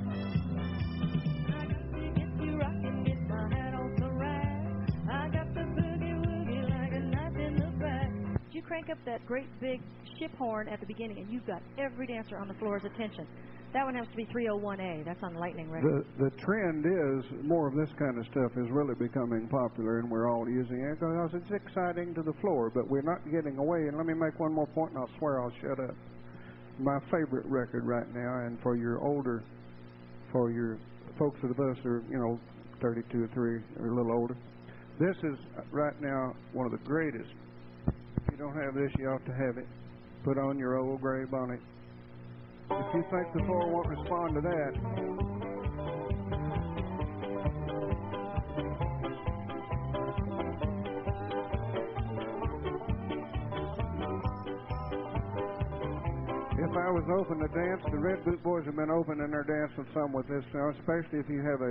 crank up that great big ship horn at the beginning, and you've got every dancer on the floor's attention. That one has to be 301A. That's on the Lightning record. The trend is more of this kind of stuff is really becoming popular, and we're all using it because it's exciting to the floor, but we're not getting away. And let me make one more point, and I'll swear I'll shut up. My favorite record right now, and for your folks of us that are, 32 or 3 or a little older, this is right now one of the greatest. If you don't have this, you ought to have it. Put on your old gray bonnet. If you think the floor won't respond to that, if I was open to dance, the Red Boot Boys have been open and they're dancing some with this now, especially if you have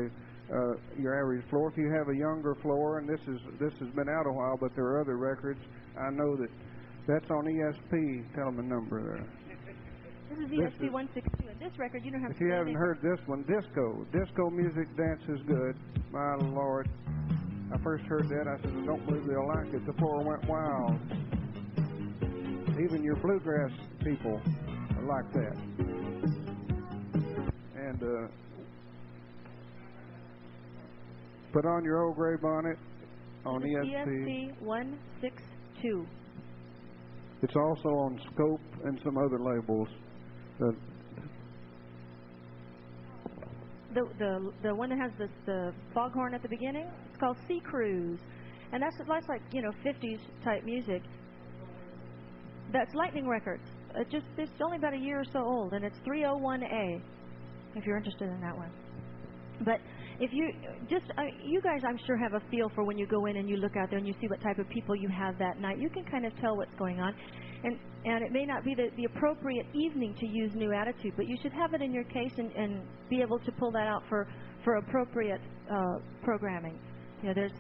your average floor. If you have a younger floor, and this has been out a while, but there are other records. I know that's on ESP. Tell them the number there. This is ESP 162. And this record, you don't have to. If you haven't heard this one, disco music dances good. My Lord, I first heard that. I said, I don't believe they'll like it. The floor went wild. Even your bluegrass people are like that. And put on your old gray bonnet on ESP 162. It's also on Scope and some other labels. The one that has the foghorn at the beginning, it's called Sea Cruise, and that's like 50s type music. That's Lightning Records. It's only about a year or so old, and it's 301A. If you're interested in that one. But if you you guys, I'm sure, have a feel for when you go in and you look out there and you see what type of people you have that night. You can kind of tell what's going on, and it may not be the appropriate evening to use New Attitude, but you should have it in your case and be able to pull that out for appropriate programming. There's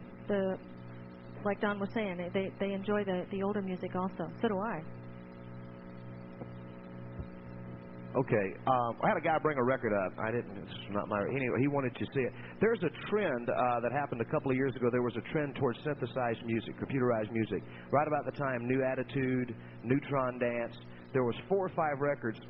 like Don was saying, they enjoy the older music also. So do I. Okay, I had a guy bring a record up. It's not my. Anyway, he wanted to see it. There's a trend that happened a couple of years ago. There was a trend towards synthesized music, computerized music. Right about the time New Attitude, Neutron Dance, there was 4 or 5 records.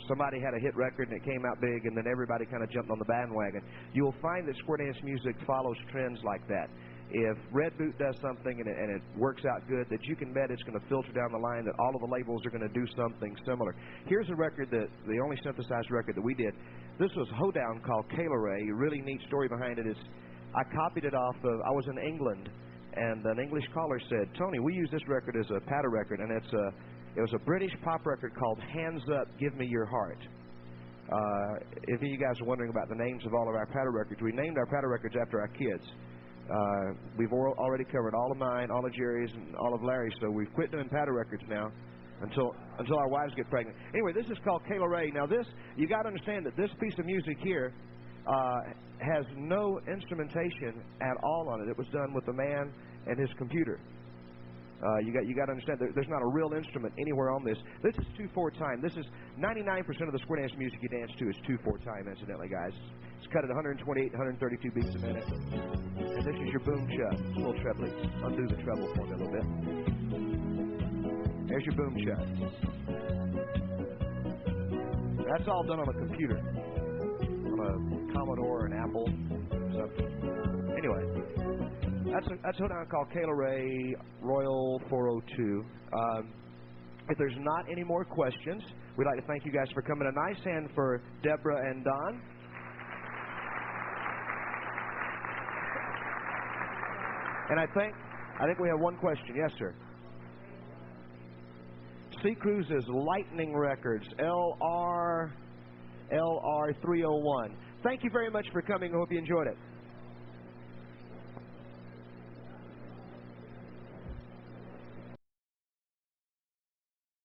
Somebody had a hit record and it came out big, and then everybody kind of jumped on the bandwagon. You'll find that square dance music follows trends like that. If Red Boot does something and it works out good, that you can bet it's going to filter down the line, that all of the labels are going to do something similar. Here's a record the only synthesized record that we did. This was Hoedown called CALLERLAB. A really neat story behind it is I copied it off of, I was in England, and an English caller said, Tony, we use this record as a patter record, and it was a British pop record called Hands Up, Give Me Your Heart. If you guys are wondering about the names of all of our patter records, we named our patter records after our kids. We've already covered all of mine, all of Jerry's, and all of Larry's, so we've quit doing patter records now until our wives get pregnant. Anyway, this is called CALLERLAB. Now you got to understand that this piece of music here has no instrumentation at all on it. It was done with a man and his computer. You got to understand there's not a real instrument anywhere on this. This is 2/4 time. This is 99% of the square dance music you dance to is 2/4 time, incidentally, guys. It's cut at 128, 132 beats a minute. And this is your boom shut. It's a little treble. Undo the treble for me a little bit. There's your boom shut. That's all done on a computer, on a Commodore or an Apple or something. Anyway. That's a down called CALLERLAB Royal 402. If there's not any more questions, we'd like to thank you guys for coming. A nice hand for Deborah and Don. And I think we have one question. Yes, sir. Sea Cruise's Lightning Records, LR301. Thank you very much for coming. I hope you enjoyed it.